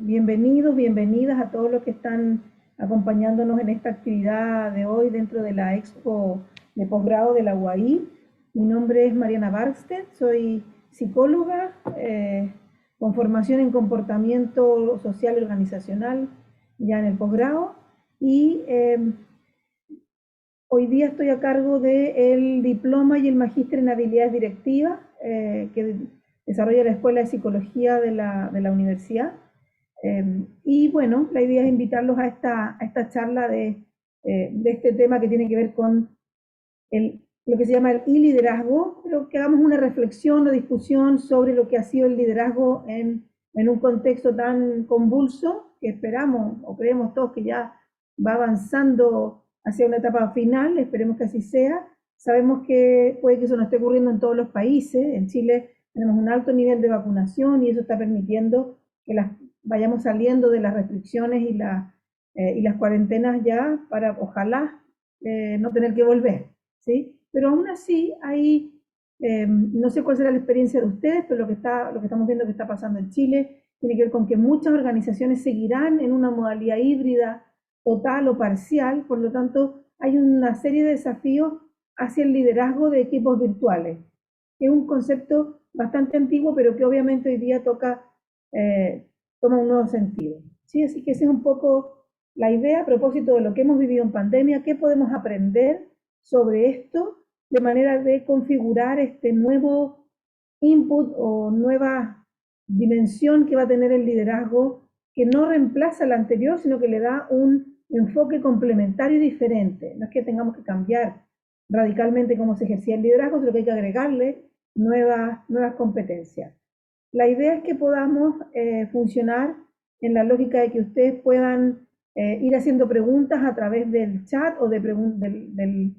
bienvenidos, bienvenidas a todos los que están acompañándonos en esta actividad de hoy dentro de la Expo de posgrado de la UAI. Mi nombre es Mariana Barstedt, soy psicóloga con formación en comportamiento social y organizacional ya en el posgrado y hoy día estoy a cargo del diploma y el magíster en habilidades directivas que desarrolla la Escuela de Psicología de la universidad. Y bueno, la idea es invitarlos a esta charla de este tema que tiene que ver con lo que se llama el liderazgo, pero que hagamos una reflexión o discusión sobre lo que ha sido el liderazgo en un contexto tan convulso que esperamos o creemos todos que ya va avanzando hacia una etapa final, esperemos que así sea. Sabemos que puede que eso no esté ocurriendo en todos los países. En Chile tenemos un alto nivel de vacunación y eso está permitiendo que vayamos saliendo de las restricciones y las cuarentenas ya para, ojalá, no tener que volver, ¿sí? Pero aún así, no sé cuál será la experiencia de ustedes, pero lo que estamos viendo que está pasando en Chile tiene que ver con que muchas organizaciones seguirán en una modalidad híbrida, total o parcial, por lo tanto, hay una serie de desafíos hacia el liderazgo de equipos virtuales, que es un concepto bastante antiguo, pero que obviamente hoy día toma un nuevo sentido, ¿sí? Así que esa es un poco la idea a propósito de lo que hemos vivido en pandemia, qué podemos aprender sobre esto de manera de configurar este nuevo input o nueva dimensión que va a tener el liderazgo, que no reemplaza la anterior, sino que le da un enfoque complementario y diferente. No es que tengamos que cambiar radicalmente cómo se ejercía el liderazgo, sino que hay que agregarle nuevas competencias. La idea es que podamos funcionar en la lógica de que ustedes puedan ir haciendo preguntas a través del chat o de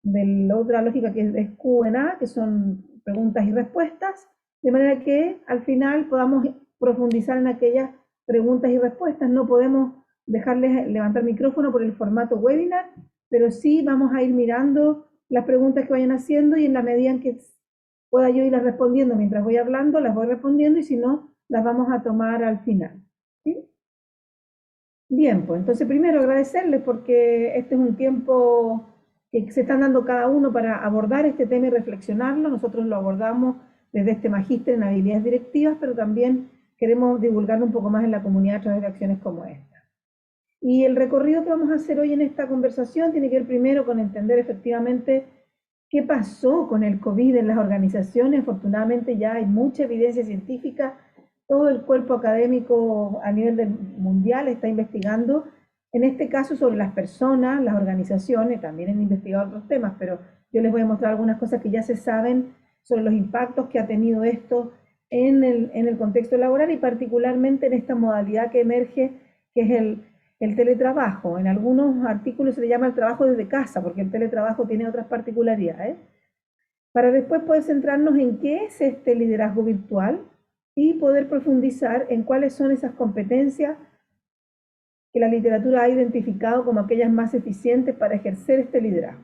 la otra lógica que es Q&A, que son preguntas y respuestas, de manera que al final podamos profundizar en aquellas preguntas y respuestas. No podemos dejarles levantar micrófono por el formato webinar, pero sí vamos a ir mirando las preguntas que vayan haciendo y en la medida en que pueda yo irlas respondiendo mientras voy hablando, las voy respondiendo y si no, las vamos a tomar al final, ¿sí? Bien, pues entonces primero agradecerles porque este es un tiempo que se están dando cada uno para abordar este tema y reflexionarlo. Nosotros lo abordamos desde este magíster en habilidades directivas, pero también queremos divulgarlo un poco más en la comunidad a través de acciones como esta. Y el recorrido que vamos a hacer hoy en esta conversación tiene que ver primero con entender efectivamente qué pasó con el COVID en las organizaciones. Afortunadamente ya hay mucha evidencia científica. Todo el cuerpo académico a nivel mundial está investigando, en este caso sobre las personas, las organizaciones, también han investigado otros temas, pero yo les voy a mostrar algunas cosas que ya se saben sobre los impactos que ha tenido esto en el contexto laboral y particularmente en esta modalidad que emerge, que es el teletrabajo. En algunos artículos se le llama el trabajo desde casa, porque el teletrabajo tiene otras particularidades, para después poder centrarnos en qué es este liderazgo virtual y poder profundizar en cuáles son esas competencias que la literatura ha identificado como aquellas más eficientes para ejercer este liderazgo.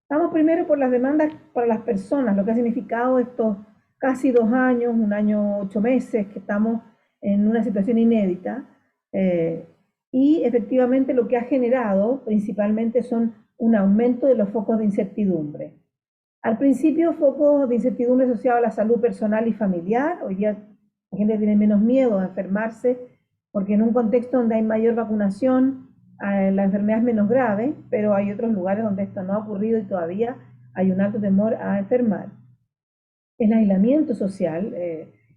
Vamos primero por las demandas para las personas, lo que ha significado estos casi 2 años, 1 año 8 meses, que estamos en una situación inédita, y efectivamente lo que ha generado principalmente son un aumento de los focos de incertidumbre. Al principio, focos de incertidumbre asociados a la salud personal y familiar. Hoy día la gente tiene menos miedo a enfermarse, porque en un contexto donde hay mayor vacunación, la enfermedad es menos grave, pero hay otros lugares donde esto no ha ocurrido y todavía hay un alto temor a enfermar. El aislamiento social.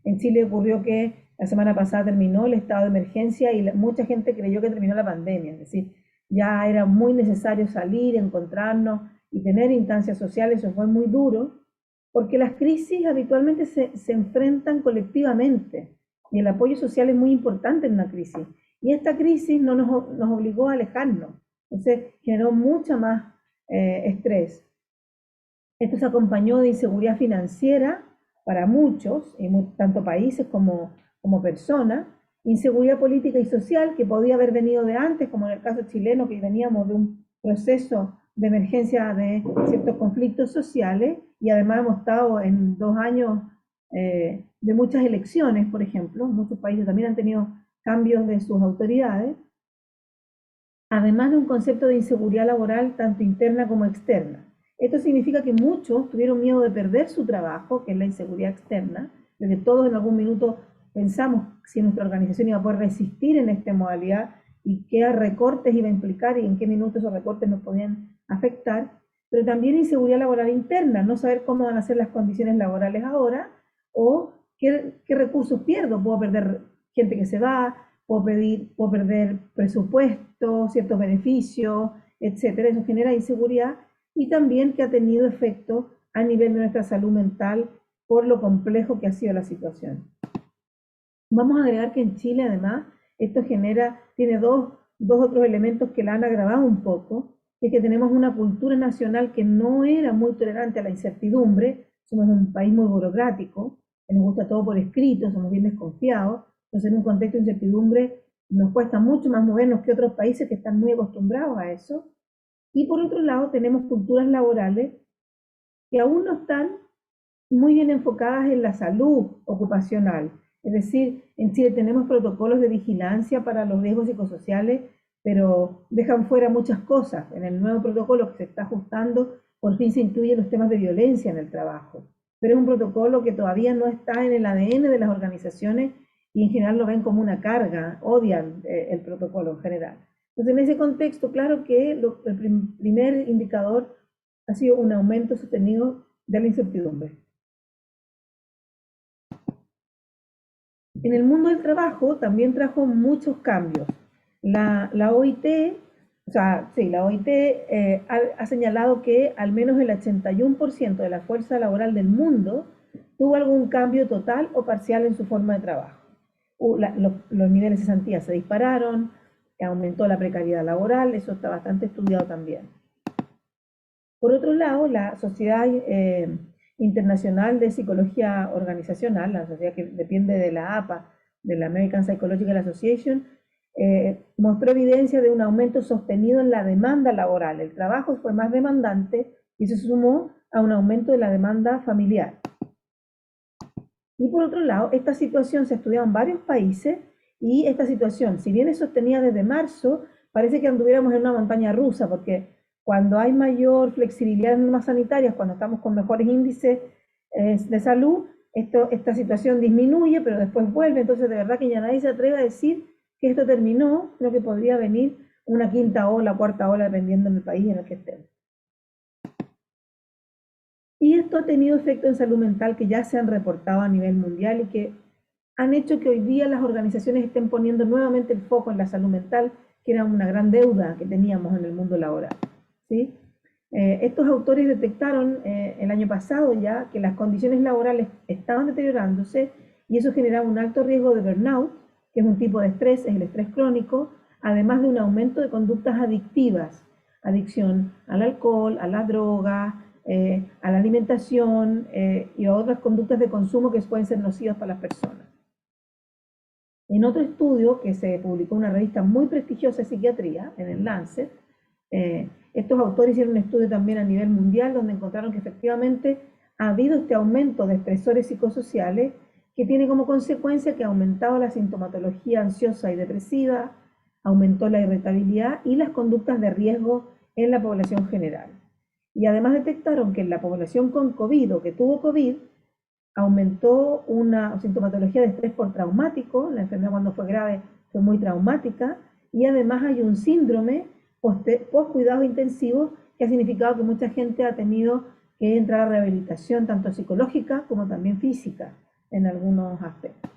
En Chile ocurrió que la semana pasada terminó el estado de emergencia y mucha gente creyó que terminó la pandemia, es decir, ya era muy necesario salir, encontrarnos y tener instancias sociales. Eso fue muy duro, porque las crisis habitualmente se enfrentan colectivamente y el apoyo social es muy importante en una crisis. Y esta crisis no nos obligó a alejarnos, entonces generó mucha más estrés. Esto se acompañó de inseguridad financiera para muchos, tanto países como personas, inseguridad política y social que podía haber venido de antes, como en el caso chileno, que veníamos de un proceso de emergencia de ciertos conflictos sociales y además hemos estado en 2 años de muchas elecciones, por ejemplo. Muchos países también han tenido cambios de sus autoridades, además de un concepto de inseguridad laboral tanto interna como externa. Esto significa que muchos tuvieron miedo de perder su trabajo, que es la inseguridad externa, de que todos en algún minuto pensamos si nuestra organización iba a poder resistir en esta modalidad y qué recortes iba a implicar y en qué minutos esos recortes nos podían afectar, pero también inseguridad laboral interna, no saber cómo van a ser las condiciones laborales ahora o qué recursos pierdo, puedo perder gente que se va, puedo perder presupuesto, ciertos beneficios, etcétera. Eso genera inseguridad y también que ha tenido efecto a nivel de nuestra salud mental por lo complejo que ha sido la situación. Vamos a agregar que en Chile, además, esto tiene dos otros elementos que la han agravado un poco, es que tenemos una cultura nacional que no era muy tolerante a la incertidumbre, somos un país muy burocrático, que nos gusta todo por escrito, somos bien desconfiados, entonces en un contexto de incertidumbre nos cuesta mucho más movernos que otros países que están muy acostumbrados a eso. Y por otro lado tenemos culturas laborales que aún no están muy bien enfocadas en la salud ocupacional. Es decir, en Chile tenemos protocolos de vigilancia para los riesgos psicosociales, pero dejan fuera muchas cosas. En el nuevo protocolo que se está ajustando, por fin se incluyen los temas de violencia en el trabajo. Pero es un protocolo que todavía no está en el ADN de las organizaciones y en general lo ven como una carga, odian el protocolo en general. Entonces, en ese contexto, claro que el primer indicador ha sido un aumento sostenido de la incertidumbre. En el mundo del trabajo también trajo muchos cambios. La OIT, la OIT ha señalado que al menos el 81% de la fuerza laboral del mundo tuvo algún cambio total o parcial en su forma de trabajo. Los niveles de cesantía se dispararon, aumentó la precariedad laboral, eso está bastante estudiado también. Por otro lado, la Sociedad Internacional de Psicología Organizacional, la sociedad que depende de la APA, de la American Psychological Association, mostró evidencia de un aumento sostenido en la demanda laboral. El trabajo fue más demandante y se sumó a un aumento de la demanda familiar. Y por otro lado, esta situación se ha estudiado en varios países y esta situación, si bien es sostenida desde marzo, parece que anduviéramos en una montaña rusa, porque cuando hay mayor flexibilidad en normas sanitarias, cuando estamos con mejores índices de salud, esta situación disminuye, pero después vuelve. Entonces, de verdad que ya nadie se atreve a decir que esto terminó, sino que podría venir una quinta ola, cuarta ola, dependiendo del país en el que estemos. Y esto ha tenido efectos en salud mental que ya se han reportado a nivel mundial y que han hecho que hoy día las organizaciones estén poniendo nuevamente el foco en la salud mental, que era una gran deuda que teníamos en el mundo laboral. ¿Sí? Estos autores detectaron el año pasado ya que las condiciones laborales estaban deteriorándose y eso generaba un alto riesgo de burnout, que es un tipo de estrés, es el estrés crónico, además de un aumento de conductas adictivas, adicción al alcohol, a la droga, a la alimentación y a otras conductas de consumo que pueden ser nocivas para las personas. En otro estudio que se publicó en una revista muy prestigiosa de psiquiatría, en el Lancet, estos autores hicieron un estudio también a nivel mundial donde encontraron que efectivamente ha habido este aumento de estresores psicosociales que tiene como consecuencia que ha aumentado la sintomatología ansiosa y depresiva, aumentó la irritabilidad y las conductas de riesgo en la población general. Y además detectaron que en la población con COVID o que tuvo COVID, aumentó una sintomatología de estrés por traumático, la enfermedad cuando fue grave fue muy traumática, y además hay un síndrome post-cuidados intensivos que ha significado que mucha gente ha tenido que entrar a rehabilitación, tanto psicológica como también física, en algunos aspectos.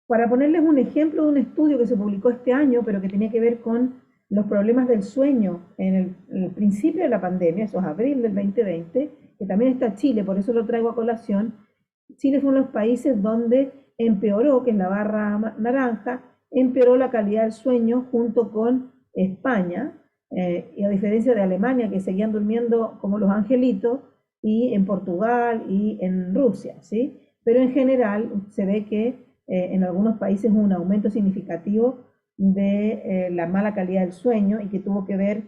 Para ponerles un ejemplo de un estudio que se publicó este año, pero que tenía que ver con los problemas del sueño en el principio de la pandemia, eso es abril del 2020, que también está Chile, por eso lo traigo a colación. Chile fue uno de los países donde empeoró, que es la barra naranja, empeoró la calidad del sueño junto con España, y a diferencia de Alemania, que seguían durmiendo como los angelitos, y en Portugal y en Rusia, ¿sí? Pero en general se ve que en algunos países hubo un aumento significativo de la mala calidad del sueño y que tuvo que ver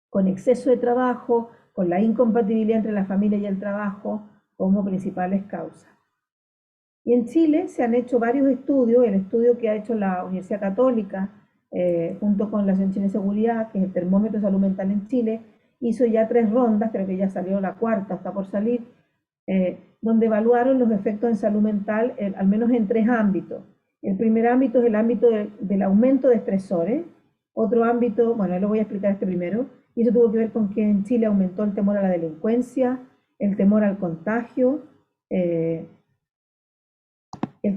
con exceso de trabajo, con la incompatibilidad entre la familia y el trabajo, como principales causas. Y en Chile se han hecho varios estudios, el estudio que ha hecho la Universidad Católica, junto con la Asociación Chilena de Seguridad, que es el termómetro de salud mental en Chile, hizo ya 3 rondas, creo que ya salió la cuarta, está por salir, donde evaluaron los efectos en salud mental, al menos en 3 ámbitos. El primer ámbito es el ámbito del aumento de estresores, otro ámbito, bueno, lo voy a explicar este primero, y eso tuvo que ver con que en Chile aumentó el temor a la delincuencia, el temor al contagio, el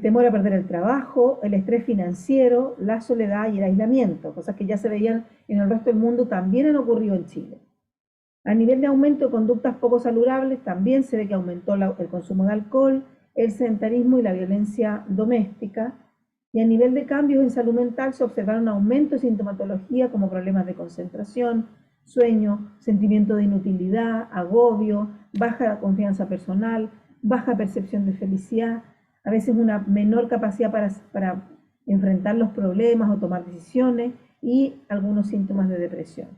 temor a perder el trabajo, el estrés financiero, la soledad y el aislamiento, cosas que ya se veían en el resto del mundo, también han ocurrido en Chile. A nivel de aumento de conductas poco saludables, también se ve que aumentó el consumo de alcohol, el sedentarismo y la violencia doméstica. Y a nivel de cambios en salud mental se observaron aumentos de sintomatología como problemas de concentración, sueño, sentimiento de inutilidad, agobio, baja confianza personal, baja percepción de felicidad, a veces una menor capacidad para enfrentar los problemas o tomar decisiones y algunos síntomas de depresión.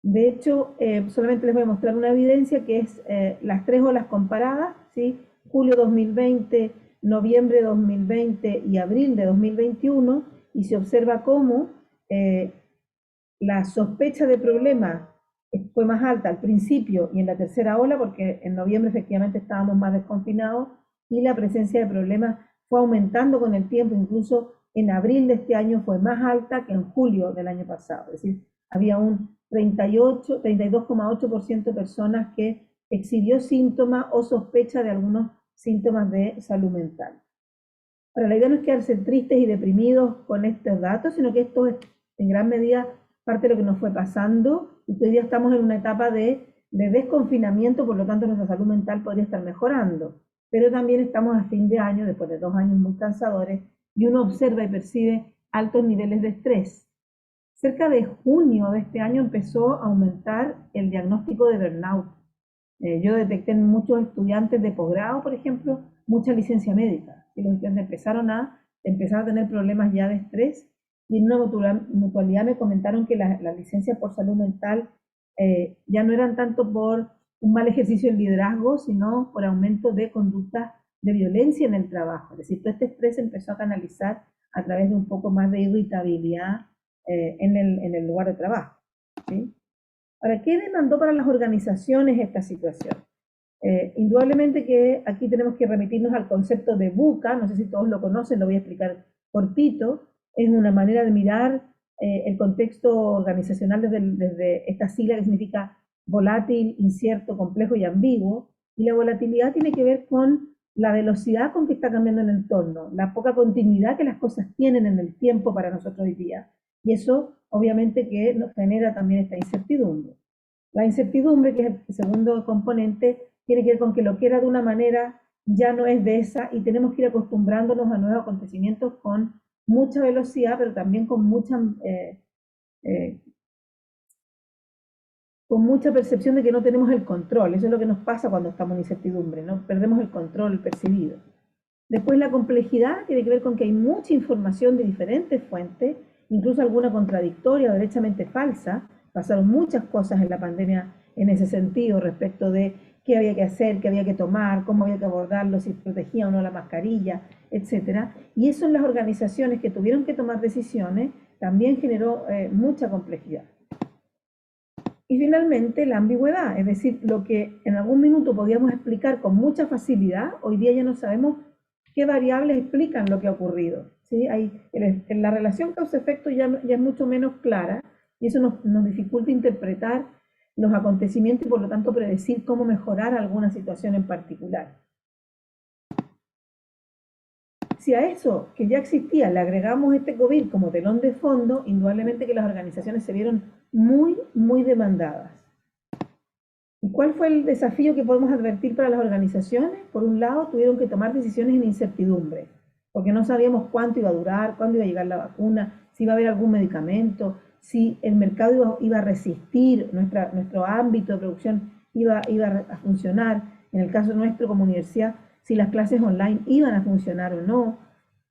De hecho, solamente les voy a mostrar una evidencia que es las 3 olas comparadas, ¿sí? Julio 2020, noviembre 2020 y abril de 2021, y se observa cómo la sospecha de problemas fue más alta al principio y en la tercera ola, porque en noviembre efectivamente estábamos más desconfinados, y la presencia de problemas fue aumentando con el tiempo, incluso en abril de este año fue más alta que en julio del año pasado, es decir, había un 32,8% de personas que exhibió síntomas o sospecha de algunos síntomas de salud mental. Ahora, la idea no es quedarse tristes y deprimidos con estos datos, sino que esto es en gran medida parte de lo que nos fue pasando y que hoy día estamos en una etapa de desconfinamiento, por lo tanto nuestra salud mental podría estar mejorando. Pero también estamos a fin de año, después de 2 años muy cansadores, y uno observa y percibe altos niveles de estrés. Cerca de junio de este año empezó a aumentar el diagnóstico de burnout. Yo detecté en muchos estudiantes de posgrado, por ejemplo, mucha licencia médica. Y los estudiantes empezaron a tener problemas ya de estrés. Y en una mutualidad me comentaron que las licencias por salud mental ya no eran tanto por un mal ejercicio en liderazgo, sino por aumento de conductas de violencia en el trabajo. Es decir, todo este estrés empezó a canalizar a través de un poco más de irritabilidad en el lugar de trabajo, ¿sí? Ahora, ¿qué demandó para las organizaciones esta situación? Indudablemente que aquí tenemos que remitirnos al concepto de VUCA, no sé si todos lo conocen, lo voy a explicar cortito, es una manera de mirar el contexto organizacional desde esta sigla que significa volátil, incierto, complejo y ambiguo, y la volatilidad tiene que ver con la velocidad con que está cambiando el entorno, la poca continuidad que las cosas tienen en el tiempo para nosotros hoy día, y eso obviamente que nos genera también esta incertidumbre. La incertidumbre, que es el segundo componente, tiene que ver con que lo que era de una manera ya no es de esa y tenemos que ir acostumbrándonos a nuevos acontecimientos con mucha velocidad, pero también con mucha percepción de que no tenemos el control. Eso es lo que nos pasa cuando estamos en incertidumbre, ¿no? Perdemos el control percibido. Después la complejidad tiene que ver con que hay mucha información de diferentes fuentes, incluso alguna contradictoria o derechamente falsa. Pasaron muchas cosas en la pandemia en ese sentido respecto de qué había que hacer, qué había que tomar, cómo había que abordarlo, si protegía o no la mascarilla, etc. Y eso en las organizaciones que tuvieron que tomar decisiones también generó mucha complejidad. Y finalmente la ambigüedad, es decir, lo que en algún minuto podíamos explicar con mucha facilidad, hoy día ya no sabemos qué variables explican lo que ha ocurrido, ¿sí? La relación causa-efecto ya es mucho menos clara y eso nos dificulta interpretar los acontecimientos y por lo tanto predecir cómo mejorar alguna situación en particular. Si a eso que ya existía le agregamos este COVID como telón de fondo, indudablemente que las organizaciones se vieron muy, muy demandadas. ¿Y cuál fue el desafío que podemos advertir para las organizaciones? Por un lado, tuvieron que tomar decisiones en incertidumbre, porque no sabíamos cuánto iba a durar, cuándo iba a llegar la vacuna, si iba a haber algún medicamento, si el mercado iba a resistir, nuestro ámbito de producción iba a funcionar, en el caso nuestro como universidad, si las clases online iban a funcionar o no.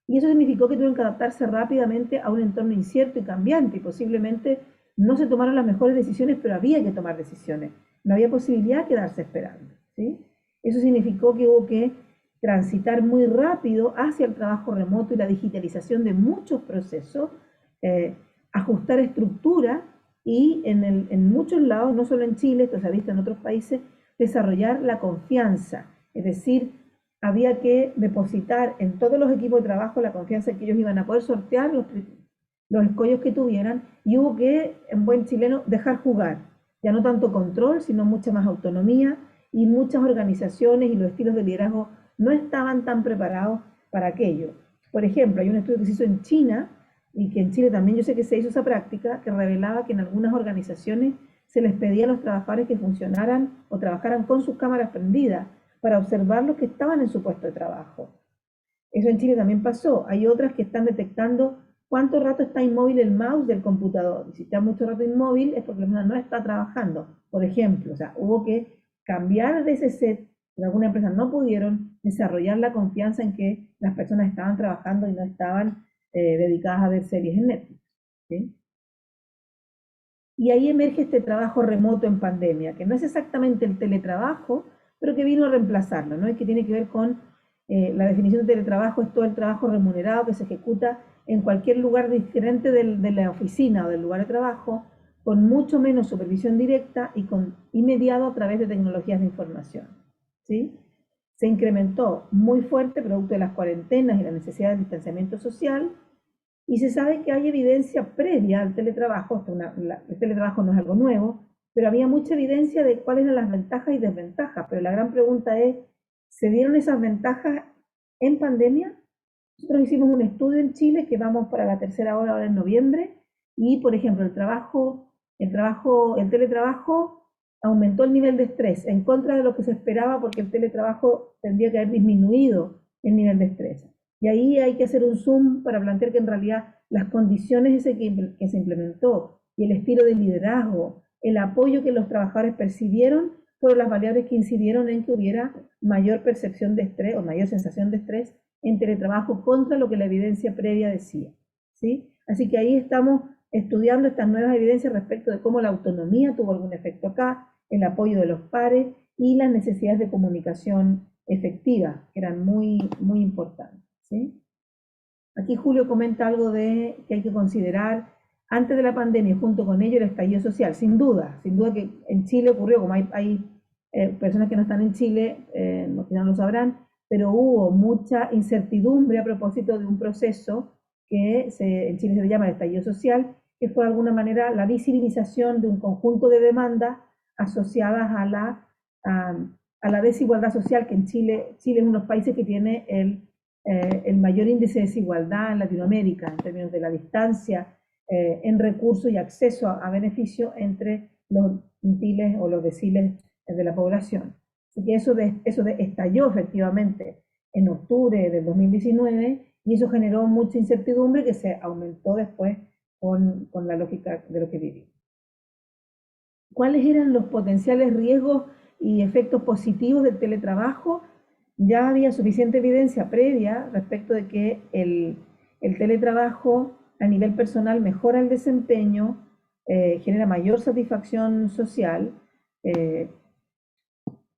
Y eso significó que tuvieron que adaptarse rápidamente a un entorno incierto y cambiante, y posiblemente no se tomaron las mejores decisiones, pero había que tomar decisiones. No había posibilidad de quedarse esperando, ¿sí? Eso significó que hubo que transitar muy rápido hacia el trabajo remoto y la digitalización de muchos procesos, ajustar estructura y en muchos lados, no solo en Chile, esto se ha visto en otros países, desarrollar la confianza. Es decir, había que depositar en todos los equipos de trabajo la confianza en que ellos iban a poder sortear los escollos que tuvieran, y hubo que, en buen chileno, dejar jugar. Ya no tanto control, sino mucha más autonomía, y muchas organizaciones y los estilos de liderazgo no estaban tan preparados para aquello. Por ejemplo, hay un estudio que se hizo en China, y que en Chile también yo sé que se hizo esa práctica, que revelaba que en algunas organizaciones se les pedía a los trabajadores que funcionaran o trabajaran con sus cámaras prendidas para observar los que estaban en su puesto de trabajo. Eso en Chile también pasó. Hay otras que están detectando cuánto rato está inmóvil el mouse del computador. Y si está mucho rato inmóvil es porque la persona no está trabajando. Por ejemplo, o sea, hubo que cambiar de ese set. En alguna empresa no pudieron desarrollar la confianza en que las personas estaban trabajando y no estaban dedicadas a ver series en Netflix. ¿Sí? Y ahí emerge este trabajo remoto en pandemia, que no es exactamente el teletrabajo, pero que vino a reemplazarlo, ¿no? Y que tiene que ver con la definición de teletrabajo, es todo el trabajo remunerado que se ejecuta en cualquier lugar diferente de la oficina o del lugar de trabajo, con mucho menos supervisión directa y mediado a través de tecnologías de información. ¿Sí? Se incrementó muy fuerte producto de las cuarentenas y la necesidad del distanciamiento social, y se sabe que hay evidencia previa al teletrabajo. El teletrabajo no es algo nuevo, pero había mucha evidencia de cuáles eran las ventajas y desventajas. Pero la gran pregunta es, ¿se dieron esas ventajas en pandemia? Nosotros hicimos un estudio en Chile que vamos para la tercera hora ahora en noviembre, y por ejemplo el teletrabajo aumentó el nivel de estrés en contra de lo que se esperaba, porque el teletrabajo tendría que haber disminuido el nivel de estrés. Y ahí hay que hacer un zoom para plantear que en realidad las condiciones que se implementó y el estilo de liderazgo, el apoyo que los trabajadores percibieron, fueron las variables que incidieron en que hubiera mayor percepción de estrés o mayor sensación de estrés en teletrabajo contra lo que la evidencia previa decía. ¿Sí? Así que ahí estamos estudiando estas nuevas evidencias respecto de cómo la autonomía tuvo algún efecto acá, el apoyo de los pares y las necesidades de comunicación efectiva, que eran muy, muy importantes. ¿Sí? Aquí Julio comenta algo de que hay que considerar antes de la pandemia, junto con ello el estallido social. Sin duda que en Chile ocurrió, como hay personas que no están en Chile, que no lo sabrán, pero hubo mucha incertidumbre a propósito de un proceso que en Chile se le llama el estallido social, que fue de alguna manera la visibilización de un conjunto de demandas asociadas a la desigualdad social, que en Chile es uno de los países que tiene el mayor índice de desigualdad en Latinoamérica, en términos de la distancia en recursos y acceso a beneficios entre los quintiles o los deciles de la población. Así que eso estalló efectivamente en octubre del 2019, y eso generó mucha incertidumbre que se aumentó después con la lógica de lo que vivimos. ¿Cuáles eran los potenciales riesgos y efectos positivos del teletrabajo? Ya había suficiente evidencia previa respecto de que el teletrabajo a nivel personal mejora el desempeño, genera mayor satisfacción social,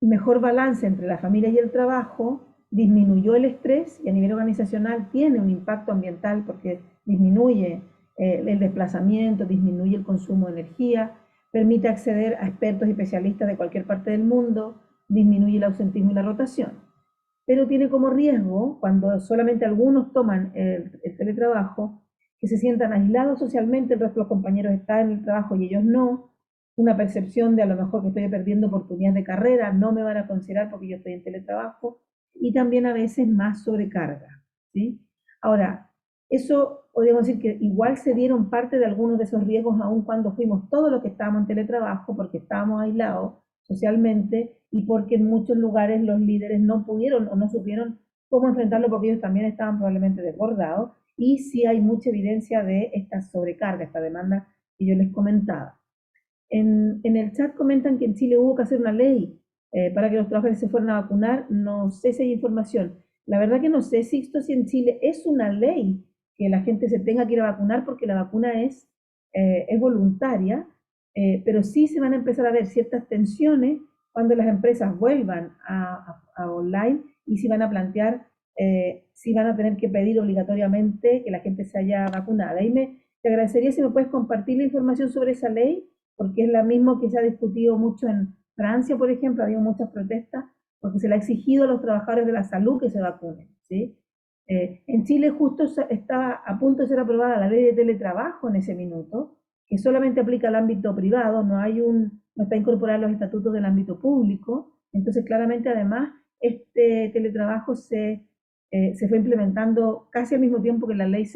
mejor balance entre la familia y el trabajo, disminuyó el estrés, y a nivel organizacional tiene un impacto ambiental porque disminuye el desplazamiento, disminuye el consumo de energía, permite acceder a expertos y especialistas de cualquier parte del mundo, disminuye el ausentismo y la rotación. Pero tiene como riesgo, cuando solamente algunos toman el teletrabajo, que se sientan aislados socialmente, el resto de los compañeros están en el trabajo y ellos no, una percepción de a lo mejor que estoy perdiendo oportunidades de carrera, no me van a considerar porque yo estoy en teletrabajo, y también a veces más sobrecarga. ¿Sí? Ahora, eso podríamos decir que igual se dieron parte de algunos de esos riesgos aun cuando fuimos todos los que estábamos en teletrabajo, porque estábamos aislados socialmente y porque en muchos lugares los líderes no pudieron o no supieron cómo enfrentarlo, porque ellos también estaban probablemente desbordados, y sí hay mucha evidencia de esta sobrecarga, esta demanda que yo les comentaba. En el chat comentan que en Chile hubo que hacer una ley para que los trabajadores se fueran a vacunar. No sé si hay información. La verdad que no sé, Sixto, si en Chile es una ley que la gente se tenga que ir a vacunar, porque la vacuna es voluntaria, pero sí se van a empezar a ver ciertas tensiones cuando las empresas vuelvan a online y si van a plantear, si van a tener que pedir obligatoriamente que la gente se haya vacunada. Te agradecería si me puedes compartir la información sobre esa ley, porque es la misma que se ha discutido mucho en Francia, por ejemplo, ha habido muchas protestas porque se le ha exigido a los trabajadores de la salud que se vacunen, ¿sí? En Chile justo estaba a punto de ser aprobada la ley de teletrabajo en ese minuto, que solamente aplica al ámbito privado, no está incorporado en los estatutos del ámbito público. Entonces, claramente, además, este teletrabajo se fue implementando casi al mismo tiempo que la ley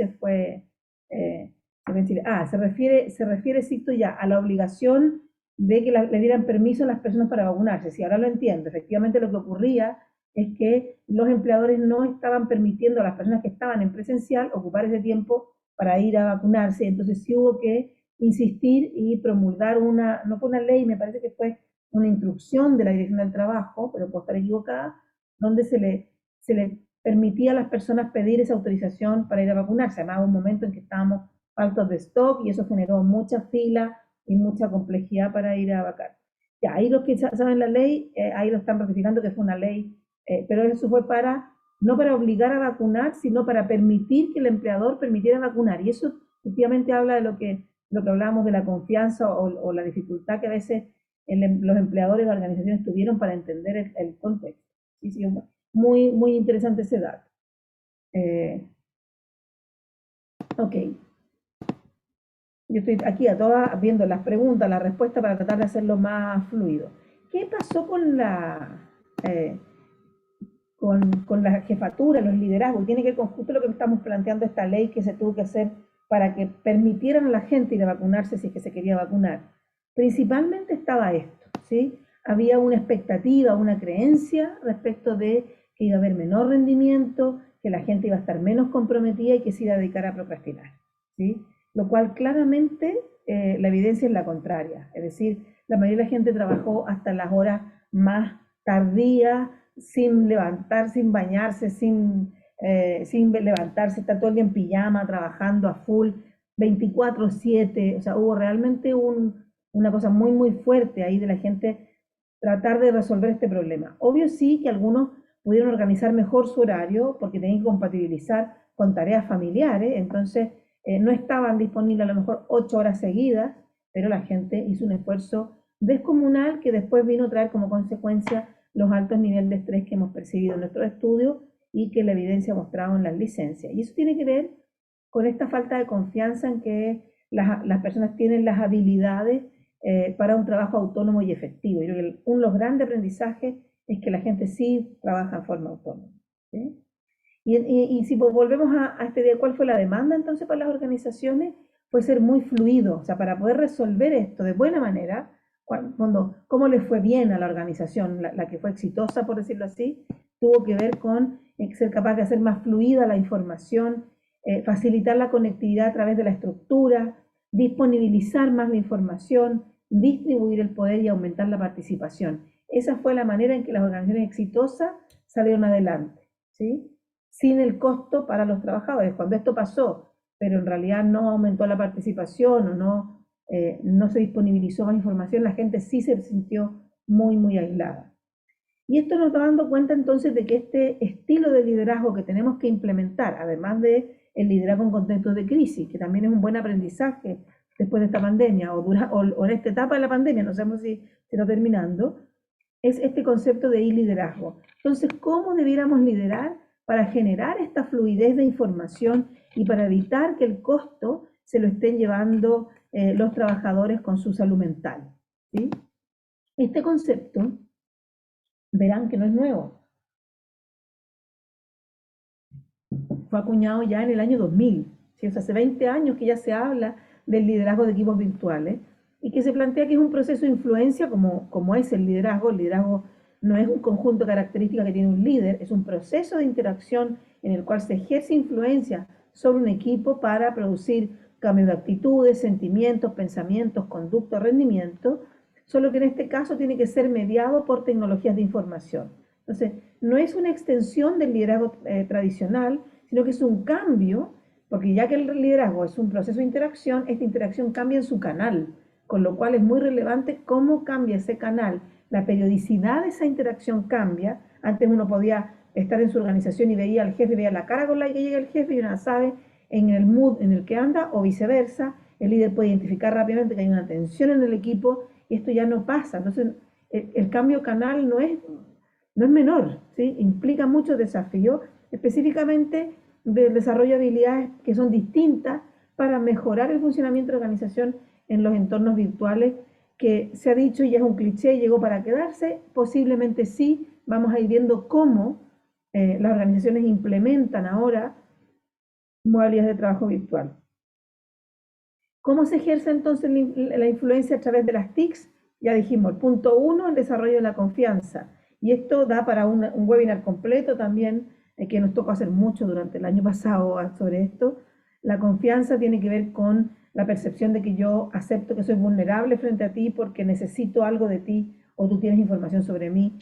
en Chile. Se refiere, cito ya, a la obligación de que le dieran permiso a las personas para vacunarse. Si ahora lo entiendo, efectivamente lo que ocurría es que los empleadores no estaban permitiendo a las personas que estaban en presencial ocupar ese tiempo para ir a vacunarse. Entonces sí hubo que insistir y promulgar no fue una ley, me parece que fue una instrucción de la Dirección del Trabajo, pero puedo estar equivocada, donde se le permitía a las personas pedir esa autorización para ir a vacunarse. Además, hubo un momento en que estábamos faltos de stock y eso generó mucha fila y mucha complejidad para ir a vacunar. Ya, ahí los que saben la ley, ahí lo están ratificando que fue una ley, pero eso fue no para obligar a vacunar, sino para permitir que el empleador permitiera vacunar. Y eso efectivamente habla de lo que hablábamos de la confianza o la dificultad que a veces los empleadores de organizaciones tuvieron para entender el contexto. Sí, sí, muy, muy interesante ese dato. Ok. Yo estoy aquí a todas viendo las preguntas, las respuestas para tratar de hacerlo más fluido. ¿Qué pasó con con la jefatura, los liderazgos? Tiene que ver con justo lo que estamos planteando, esta ley que se tuvo que hacer para que permitieran a la gente ir a vacunarse si es que se quería vacunar. Principalmente estaba esto, ¿sí? Había una expectativa, una creencia respecto de que iba a haber menor rendimiento, que la gente iba a estar menos comprometida y que se iba a dedicar a procrastinar, ¿sí? Lo cual claramente la evidencia es la contraria. Es decir, la mayoría de la gente trabajó hasta las horas más tardías, sin levantar, sin bañarse, sin levantarse, está todo el día en pijama, trabajando a full, 24/7, o sea, hubo realmente una cosa muy, muy fuerte ahí de la gente tratar de resolver este problema. Obvio sí que algunos pudieron organizar mejor su horario porque tenían que compatibilizar con tareas familiares, entonces no estaban disponibles a lo mejor 8 horas seguidas, pero la gente hizo un esfuerzo descomunal que después vino a traer como consecuencia los altos niveles de estrés que hemos percibido en nuestros estudios y que la evidencia ha mostrado en las licencias. Y eso tiene que ver con esta falta de confianza en que las personas tienen las habilidades para un trabajo autónomo y efectivo. Yo creo que uno de los grandes aprendizajes es que la gente sí trabaja en forma autónoma, ¿sí? Y si volvemos a este día, ¿cuál fue la demanda entonces para las organizaciones? Fue ser muy fluido, o sea, para poder resolver esto de buena manera, cómo le fue bien a la organización, la que fue exitosa, por decirlo así, tuvo que ver con ser capaz de hacer más fluida la información, facilitar la conectividad a través de la estructura, disponibilizar más la información, distribuir el poder y aumentar la participación. Esa fue la manera en que las organizaciones exitosas salieron adelante, ¿sí? Sin el costo para los trabajadores. Cuando esto pasó, pero en realidad no aumentó la participación o no se disponibilizó más información, la gente sí se sintió muy, muy aislada. Y esto nos está dando cuenta entonces de que este estilo de liderazgo que tenemos que implementar, además de el liderazgo en contextos de crisis, que también es un buen aprendizaje después de esta pandemia o en esta etapa de la pandemia, no sabemos si está terminando, es este concepto de liderazgo. Entonces, ¿cómo debiéramos liderar para generar esta fluidez de información y para evitar que el costo se lo estén llevando los trabajadores con su salud mental? ¿Sí? Este concepto, verán que no es nuevo. Fue acuñado ya en el año 2000, ¿sí? O sea, hace 20 años que ya se habla del liderazgo de equipos virtuales y que se plantea que es un proceso de influencia como es el liderazgo. El liderazgo no es un conjunto de características que tiene un líder, es un proceso de interacción en el cual se ejerce influencia sobre un equipo para producir cambios de actitudes, sentimientos, pensamientos, conducta, rendimiento, solo que en este caso tiene que ser mediado por tecnologías de información. Entonces, no es una extensión del liderazgo tradicional, sino que es un cambio, porque ya que el liderazgo es un proceso de interacción, esta interacción cambia en su canal. con lo cual es muy relevante cómo cambia ese canal. La periodicidad de esa interacción cambia. Antes uno podía estar en su organización y veía al jefe, veía la cara con la que llega el jefe y uno sabe en el mood en el que anda, o viceversa. El líder puede identificar rápidamente que hay una tensión en el equipo y esto ya no pasa. Entonces, el cambio canal no es menor, ¿sí? Implica muchos desafíos, específicamente del desarrollo de habilidades que son distintas para mejorar el funcionamiento de la organización en los entornos virtuales, que se ha dicho y ya es un cliché, llegó para quedarse, posiblemente sí, vamos a ir viendo cómo las organizaciones implementan ahora modalidades de trabajo virtual. ¿Cómo se ejerce entonces la influencia a través de las TICs? Ya dijimos, el punto 1, el desarrollo de la confianza. Y esto da para un webinar completo también, que nos tocó hacer mucho durante el año pasado sobre esto. La confianza tiene que ver con la percepción de que yo acepto que soy vulnerable frente a ti porque necesito algo de ti o tú tienes información sobre mí,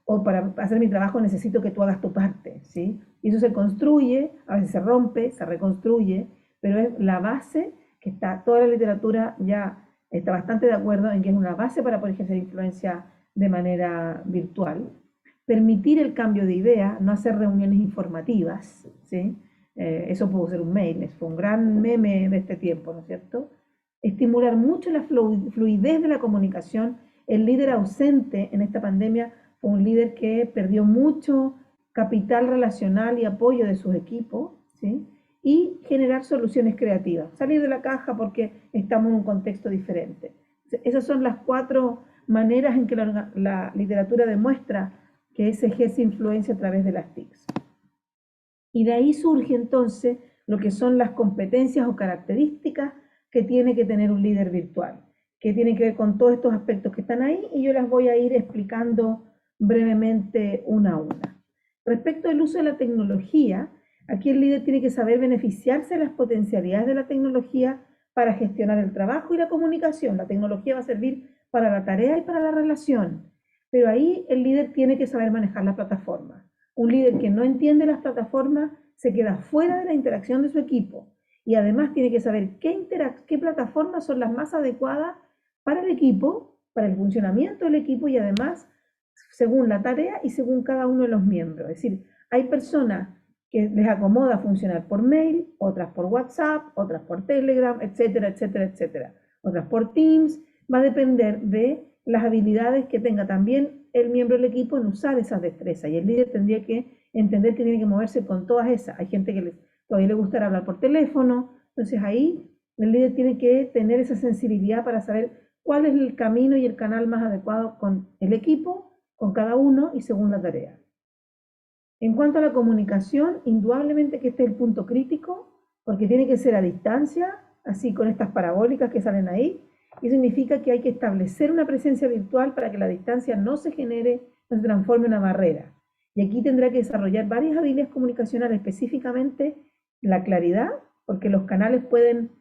o para hacer mi trabajo necesito que tú hagas tu parte, ¿sí? Y eso se construye, a veces se rompe, se reconstruye, pero es la base que está, toda la literatura ya está bastante de acuerdo en que es una base para poder ejercer influencia de manera virtual. Permitir el cambio de idea, no hacer reuniones informativas, ¿sí? Eso pudo ser un mail, fue un gran meme de este tiempo, ¿no es cierto? Estimular mucho la fluidez de la comunicación. El líder ausente en esta pandemia fue un líder que perdió mucho capital relacional y apoyo de sus equipos, ¿sí? Y generar soluciones creativas, salir de la caja porque estamos en un contexto diferente. Esas son las 4 maneras en que la literatura demuestra que se ejerce influencia a través de las TICs. Y de ahí surge entonces lo que son las competencias o características que tiene que tener un líder virtual, que tienen que ver con todos estos aspectos que están ahí y yo las voy a ir explicando brevemente una a una. Respecto al uso de la tecnología, aquí el líder tiene que saber beneficiarse de las potencialidades de la tecnología para gestionar el trabajo y la comunicación. La tecnología va a servir para la tarea y para la relación, pero ahí el líder tiene que saber manejar la plataforma. Un líder que no entiende las plataformas se queda fuera de la interacción de su equipo y además tiene que saber qué plataformas son las más adecuadas para el equipo, para el funcionamiento del equipo y además según la tarea y según cada uno de los miembros. Es decir, hay personas que les acomoda funcionar por mail, otras por WhatsApp, otras por Telegram, etcétera, etcétera, etcétera. Otras por Teams. Va a depender de las habilidades que tenga también el miembro del equipo en usar esas destrezas. Y el líder tendría que entender que tiene que moverse con todas esas. Hay gente que todavía le gusta hablar por teléfono. Entonces ahí el líder tiene que tener esa sensibilidad para saber cuál es el camino y el canal más adecuado con el equipo, con cada uno y según la tarea. En cuanto a la comunicación, indudablemente que este es el punto crítico, porque tiene que ser a distancia, así con estas parabólicas que salen ahí, y significa que hay que establecer una presencia virtual para que la distancia no se genere, no se transforme en una barrera. Y aquí tendrá que desarrollar varias habilidades comunicacionales, específicamente la claridad, porque los canales pueden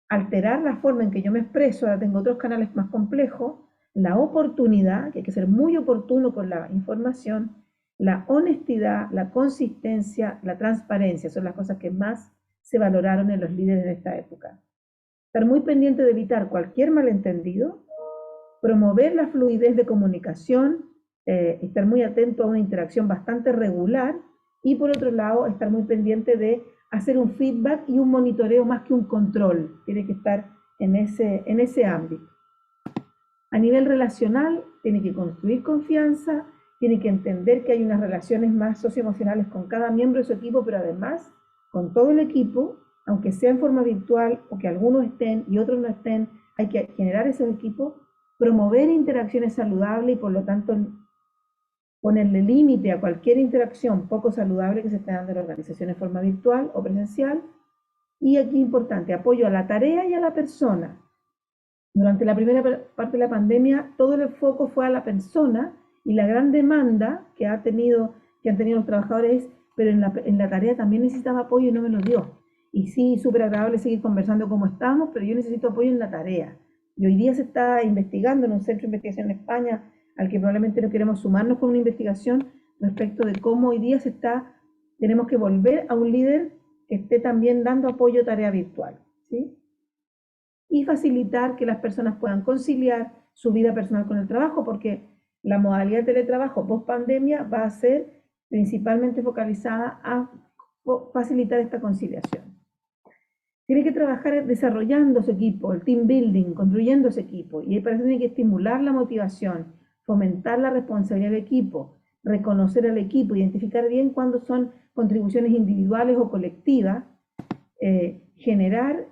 alterar la forma en que yo me expreso, ahora tengo otros canales más complejos, la oportunidad, que hay que ser muy oportuno con la información, la honestidad, la consistencia, la transparencia, son las cosas que más se valoraron en los líderes de esta época. Estar muy pendiente de evitar cualquier malentendido, promover la fluidez de comunicación, estar muy atento a una interacción bastante regular y por otro lado estar muy pendiente de hacer un feedback y un monitoreo más que un control, tiene que estar en ese ámbito. A nivel relacional, tiene que construir confianza, tiene que entender que hay unas relaciones más socioemocionales con cada miembro de su equipo, pero además con todo el equipo, aunque sea en forma virtual o que algunos estén y otros no estén, hay que generar esos equipos, promover interacciones saludables y por lo tanto ponerle límite a cualquier interacción poco saludable que se esté dando en la organización en forma virtual o presencial. Y aquí importante, apoyo a la tarea y a la persona. Durante la primera parte de la pandemia, todo el foco fue a la persona y la gran demanda que han tenido los trabajadores es, pero en la tarea también necesitaba apoyo y no me lo dio. Y sí, súper agradable seguir conversando como estamos, pero yo necesito apoyo en la tarea. Y hoy día se está investigando en un centro de investigación en España, al que probablemente no queremos sumarnos con una investigación respecto de cómo hoy día tenemos que volver a un líder que esté también dando apoyo a tarea virtual, ¿sí? y facilitar que las personas puedan conciliar su vida personal con el trabajo, porque la modalidad de teletrabajo post pandemia va a ser principalmente focalizada a facilitar esta conciliación. Tiene que trabajar desarrollando su equipo, el team building, construyendo ese equipo, y para eso tiene que estimular la motivación, fomentar la responsabilidad del equipo, reconocer al equipo, identificar bien cuándo son contribuciones individuales o colectivas, generar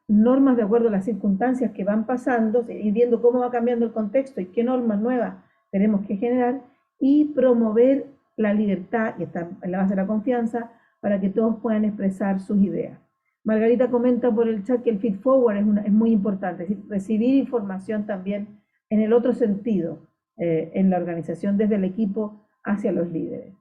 normas de acuerdo a las circunstancias que van pasando, y viendo cómo va cambiando el contexto y qué normas nuevas tenemos que generar, y promover la libertad, y está en la base de la confianza, para que todos puedan expresar sus ideas. Margarita comenta por el chat que el feed forward es muy importante, es decir, recibir información también en el otro sentido, en la organización, desde el equipo hacia los líderes.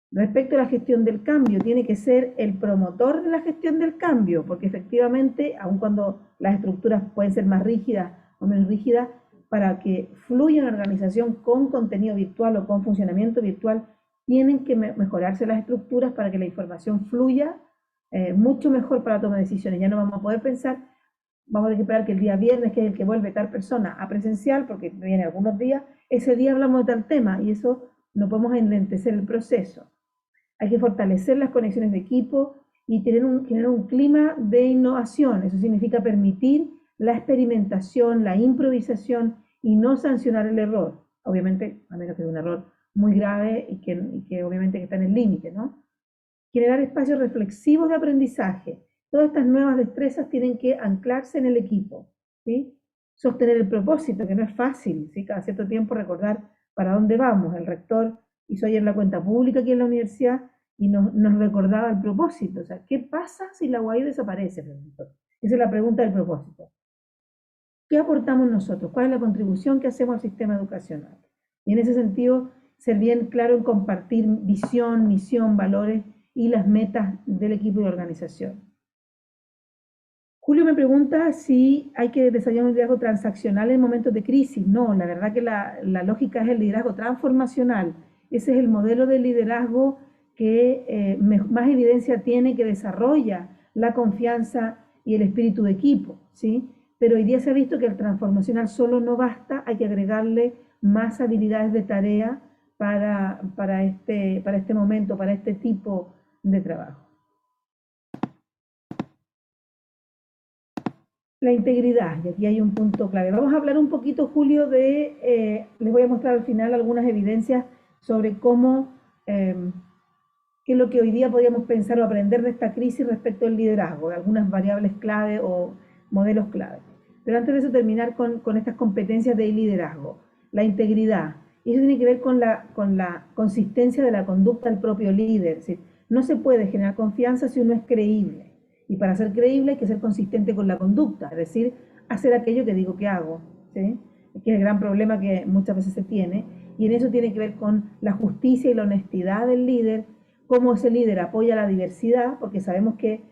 Respecto a la gestión del cambio, tiene que ser el promotor de la gestión del cambio, porque efectivamente, aun cuando las estructuras pueden ser más rígidas o menos rígidas, para que fluya una organización con contenido virtual o con funcionamiento virtual, tienen que mejorarse las estructuras para que la información fluya mucho mejor para la toma de decisiones. Ya no vamos a poder pensar, vamos a tener que esperar que el día viernes, que es el que vuelve tal persona a presencial, porque viene algunos días, ese día hablamos de tal tema, y eso no podemos enlentecer el proceso. Hay que fortalecer las conexiones de equipo y generar un clima de innovación. Eso significa permitir la experimentación, la improvisación y no sancionar el error. Obviamente, a menos que sea un error muy grave y que obviamente que está en el límite, ¿no? Generar espacios reflexivos de aprendizaje. Todas estas nuevas destrezas tienen que anclarse en el equipo, ¿sí? Sostener el propósito, que no es fácil, ¿sí? Cada cierto tiempo recordar para dónde vamos. El rector hizo ayer la cuenta pública aquí en la universidad y nos recordaba el propósito. O sea, ¿qué pasa si la UAI desaparece, profesor? Esa es la pregunta del propósito. ¿Qué aportamos nosotros? ¿Cuál es la contribución que hacemos al sistema educacional? Y en ese sentido, ser bien claro en compartir visión, misión, valores y las metas del equipo de organización. Julio me pregunta si hay que desarrollar un liderazgo transaccional en momentos de crisis. No, la verdad que la lógica es el liderazgo transformacional. Ese es el modelo de liderazgo que más evidencia tiene, que desarrolla la confianza y el espíritu de equipo, ¿sí? Pero hoy día se ha visto que el transformacional solo no basta, hay que agregarle más habilidades de tarea para este momento, para este tipo de trabajo. La integridad, y aquí hay un punto clave. Vamos a hablar un poquito, Julio, les voy a mostrar al final algunas evidencias sobre cómo, qué es lo que hoy día podríamos pensar o aprender de esta crisis respecto al liderazgo, de algunas variables clave o modelos clave. Pero antes de eso, terminar con estas competencias de liderazgo. La integridad, y eso tiene que ver con la consistencia de la conducta del propio líder. Es decir, no se puede generar confianza si uno es creíble. Y para ser creíble hay que ser consistente con la conducta, es decir, hacer aquello que digo que hago, ¿sí? Que es el gran problema que muchas veces se tiene, y en eso tiene que ver con la justicia y la honestidad del líder, cómo ese líder apoya la diversidad, porque sabemos que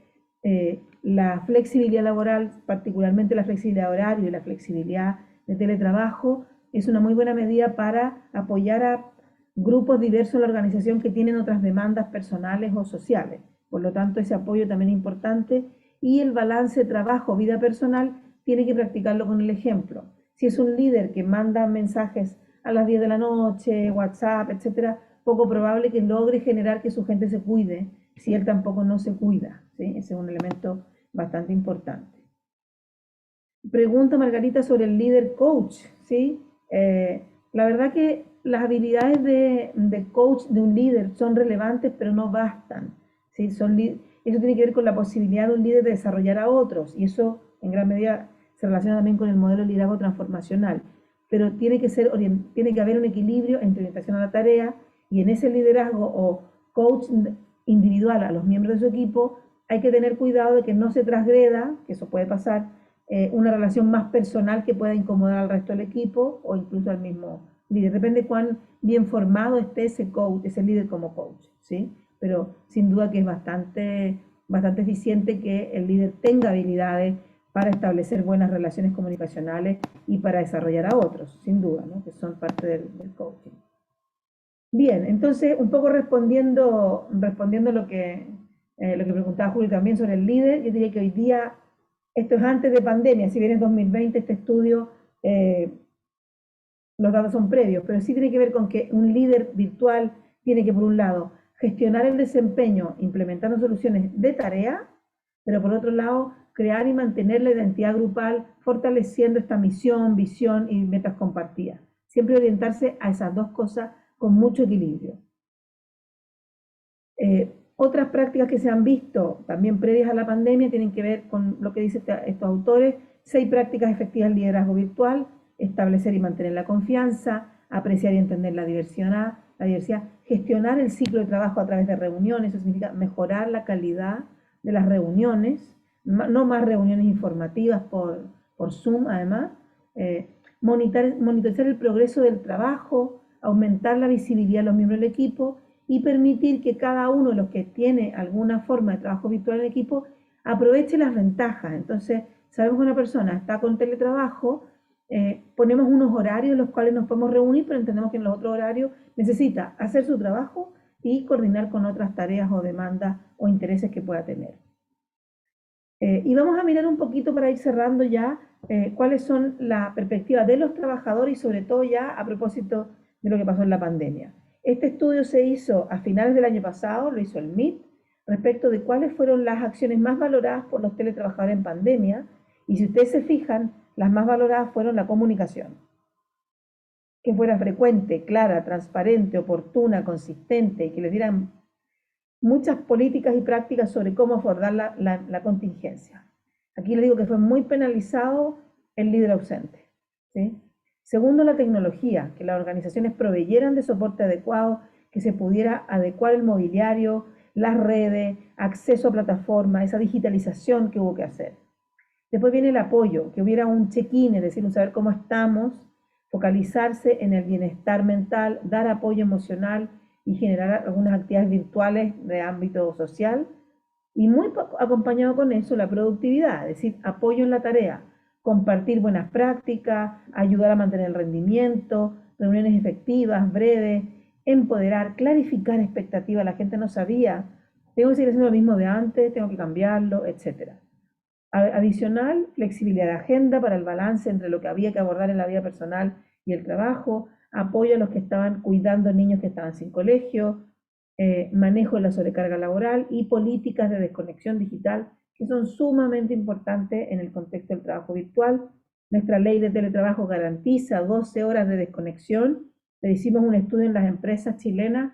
la flexibilidad laboral, particularmente la flexibilidad de horario y la flexibilidad de teletrabajo, es una muy buena medida para apoyar a grupos diversos en la organización que tienen otras demandas personales o sociales. Por lo tanto, ese apoyo también es importante, y el balance trabajo-vida personal tiene que practicarlo con el ejemplo. Si es un líder que manda mensajes a las 10 de la noche, WhatsApp, etcétera, poco probable que logre generar que su gente se cuide si él tampoco no se cuida, ¿sí? Ese es un elemento bastante importante. Pregunta Margarita sobre el líder coach, ¿sí? La verdad que las habilidades de coach de un líder son relevantes, pero no bastan. ¿Sí? Eso tiene que ver con la posibilidad de un líder de desarrollar a otros, y eso en gran medida se relaciona también con el modelo de liderazgo transformacional. Pero tiene que haber un equilibrio entre orientación a la tarea, y en ese liderazgo o coach individual a los miembros de su equipo hay que tener cuidado de que no se transgreda, que eso puede pasar, una relación más personal que pueda incomodar al resto del equipo o incluso al mismo líder. Depende de cuán bien formado esté ese coach, ese líder como coach, ¿sí? Pero sin duda que es bastante eficiente que el líder tenga habilidades para establecer buenas relaciones comunicacionales y para desarrollar a otros, sin duda, ¿no? Que son parte del coaching. Bien, entonces un poco respondiendo lo que lo que preguntaba Julio también sobre el líder, yo diría que hoy día, esto es antes de pandemia, si bien en 2020 este estudio, los datos son previos, pero sí tiene que ver con que un líder virtual tiene que, por un lado, gestionar el desempeño implementando soluciones de tarea, pero por otro lado, crear y mantener la identidad grupal, fortaleciendo esta misión, visión y metas compartidas. Siempre orientarse a esas dos cosas con mucho equilibrio. Otras prácticas que se han visto también previas a la pandemia tienen que ver con lo que dicen estos autores: 6 prácticas efectivas del liderazgo virtual, establecer y mantener la confianza, apreciar y entender la diversidad, gestionar el ciclo de trabajo a través de reuniones, eso significa mejorar la calidad de las reuniones, no más reuniones informativas por Zoom además, monitorizar el progreso del trabajo, aumentar la visibilidad de los miembros del equipo y permitir que cada uno de los que tiene alguna forma de trabajo virtual en el equipo aproveche las ventajas. Entonces, sabemos que una persona está con teletrabajo, ponemos unos horarios en los cuales nos podemos reunir, pero entendemos que en los otros horarios necesita hacer su trabajo y coordinar con otras tareas o demandas o intereses que pueda tener. Y vamos a mirar un poquito para ir cerrando ya cuáles son las perspectivas de los trabajadores y sobre todo ya a propósito de lo que pasó en la pandemia. Este estudio se hizo a finales del año pasado, lo hizo el MIT, respecto de cuáles fueron las acciones más valoradas por los teletrabajadores en pandemia, y si ustedes se fijan, las más valoradas fueron la comunicación, que fuera frecuente, clara, transparente, oportuna, consistente, y que les dieran muchas políticas y prácticas sobre cómo abordar la contingencia. Aquí les digo que fue muy penalizado el líder ausente, ¿sí? Segundo, la tecnología, que las organizaciones proveyeran de soporte adecuado, que se pudiera adecuar el mobiliario, las redes, acceso a plataformas, esa digitalización que hubo que hacer. Después viene el apoyo, que hubiera un check-in, es decir, un saber cómo estamos, focalizarse en el bienestar mental, dar apoyo emocional y generar algunas actividades virtuales de ámbito social. Y muy acompañado con eso la productividad, es decir, apoyo en la tarea, compartir buenas prácticas, ayudar a mantener el rendimiento, reuniones efectivas, breves, empoderar, clarificar expectativas. La gente no sabía, tengo que seguir haciendo lo mismo de antes, tengo que cambiarlo, etc. Adicional, flexibilidad de agenda para el balance entre lo que había que abordar en la vida personal y el trabajo, apoyo a los que estaban cuidando niños que estaban sin colegio, manejo de la sobrecarga laboral y políticas de desconexión digital que son sumamente importantes en el contexto del trabajo virtual. Nuestra ley de teletrabajo garantiza 12 horas de desconexión. Le hicimos un estudio en las empresas chilenas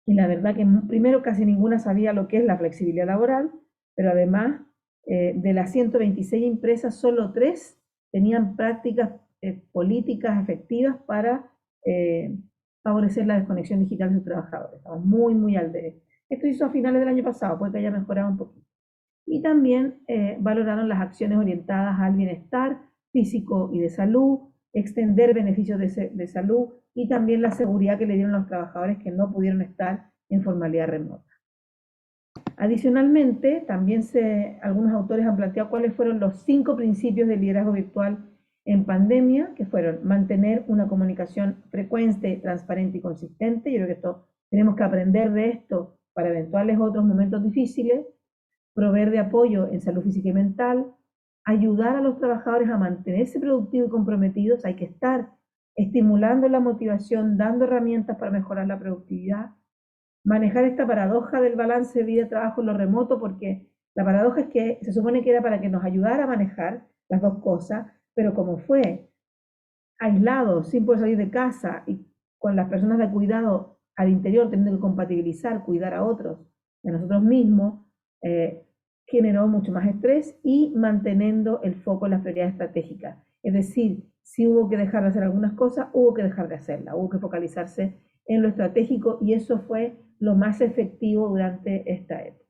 y la verdad que primero casi ninguna sabía lo que es la flexibilidad laboral, pero además de las 126 empresas, solo 3 tenían prácticas políticas efectivas para favorecer la desconexión digital de sus trabajadores. Estamos muy, muy al debe. Esto hizo a finales del año pasado, puede que haya mejorado un poquito. Y también valoraron las acciones orientadas al bienestar físico y de salud, extender beneficios de salud y también la seguridad que le dieron a los trabajadores que no pudieron estar en formalidad remota. Adicionalmente, también algunos autores han planteado cuáles fueron los 5 principios del liderazgo virtual en pandemia, que fueron mantener una comunicación frecuente, transparente y consistente. Yo creo que tenemos que aprender de esto para eventuales otros momentos difíciles. Proveer de apoyo en salud física y mental, ayudar a los trabajadores a mantenerse productivos y comprometidos. Hay que estar estimulando la motivación, dando herramientas para mejorar la productividad. Manejar esta paradoja del balance de vida-trabajo en lo remoto, porque la paradoja es que se supone que era para que nos ayudara a manejar las dos cosas, pero como fue aislado, sin poder salir de casa y con las personas de cuidado al interior teniendo que compatibilizar, cuidar a otros, a nosotros mismos, generó mucho más estrés y manteniendo el foco en las prioridades estratégicas. Es decir, si hubo que dejar de hacer algunas cosas, hubo que dejar de hacerlas, hubo que focalizarse en lo estratégico y eso fue lo más efectivo durante esta época.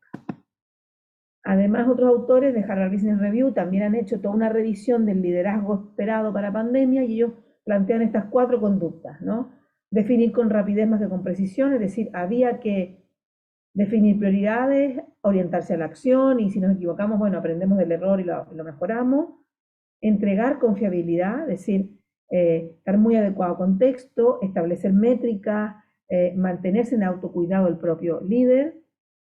Además, otros autores de Harvard Business Review también han hecho toda una revisión del liderazgo esperado para pandemia y ellos plantean estas 4 conductas, ¿no? Definir con rapidez más que con precisión, es decir, había que definir prioridades, orientarse a la acción y si nos equivocamos, bueno, aprendemos del error y lo mejoramos. Entregar confiabilidad, es decir, estar muy adecuado al contexto, establecer métricas, mantenerse en autocuidado del propio líder,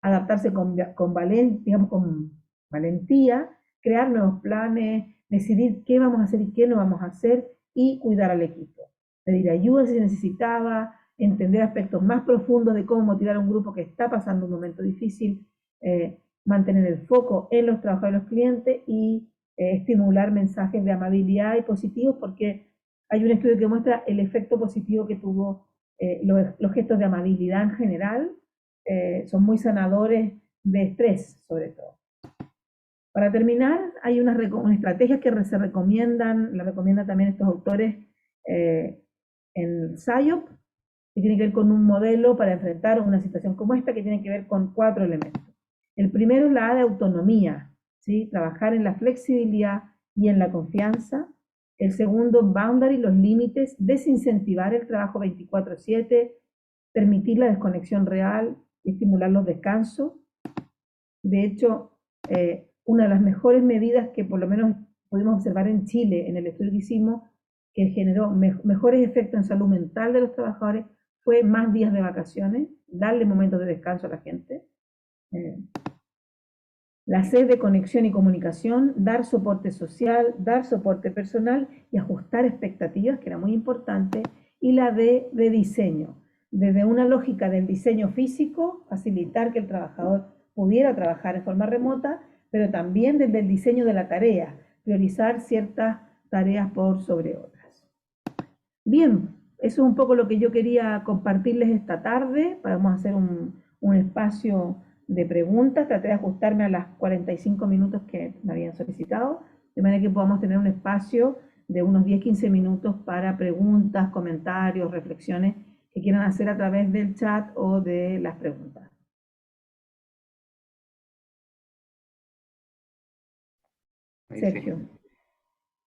adaptarse digamos, con valentía, crear nuevos planes, decidir qué vamos a hacer y qué no vamos a hacer, y cuidar al equipo. Pedir ayuda si se necesitaba, entender aspectos más profundos de cómo motivar a un grupo que está pasando un momento difícil, mantener el foco en los trabajadores y los clientes, y estimular mensajes de amabilidad y positivos, porque hay un estudio que muestra el efecto positivo que tuvo los gestos de amabilidad en general. Son muy sanadores de estrés, sobre todo. Para terminar, hay unas estrategias que se recomiendan, las recomiendan también estos autores en SIOP, que tiene que ver con un modelo para enfrentar una situación como esta, que tiene que ver con 4 elementos. El primero es la A de autonomía, ¿sí? Trabajar en la flexibilidad y en la confianza. El segundo, boundary, los límites, desincentivar el trabajo 24/7, permitir la desconexión real y estimular los descansos. De hecho, una de las mejores medidas que por lo menos pudimos observar en Chile, en el estudio que hicimos, que generó mejores efectos en salud mental de los trabajadores, fue más días de vacaciones, darle momentos de descanso a la gente. La C de conexión y comunicación, dar soporte social, dar soporte personal y ajustar expectativas, que era muy importante. Y la D de diseño, desde una lógica del diseño físico, facilitar que el trabajador pudiera trabajar en forma remota, pero también desde el diseño de la tarea, priorizar ciertas tareas por sobre otras. Bien, eso es un poco lo que yo quería compartirles esta tarde. Vamos a hacer un espacio de preguntas. Traté de ajustarme a las 45 minutos que me habían solicitado, de manera que podamos tener un espacio de unos 10-15 minutos para preguntas, comentarios, reflexiones que quieran hacer a través del chat o de las preguntas. Sergio. Sí.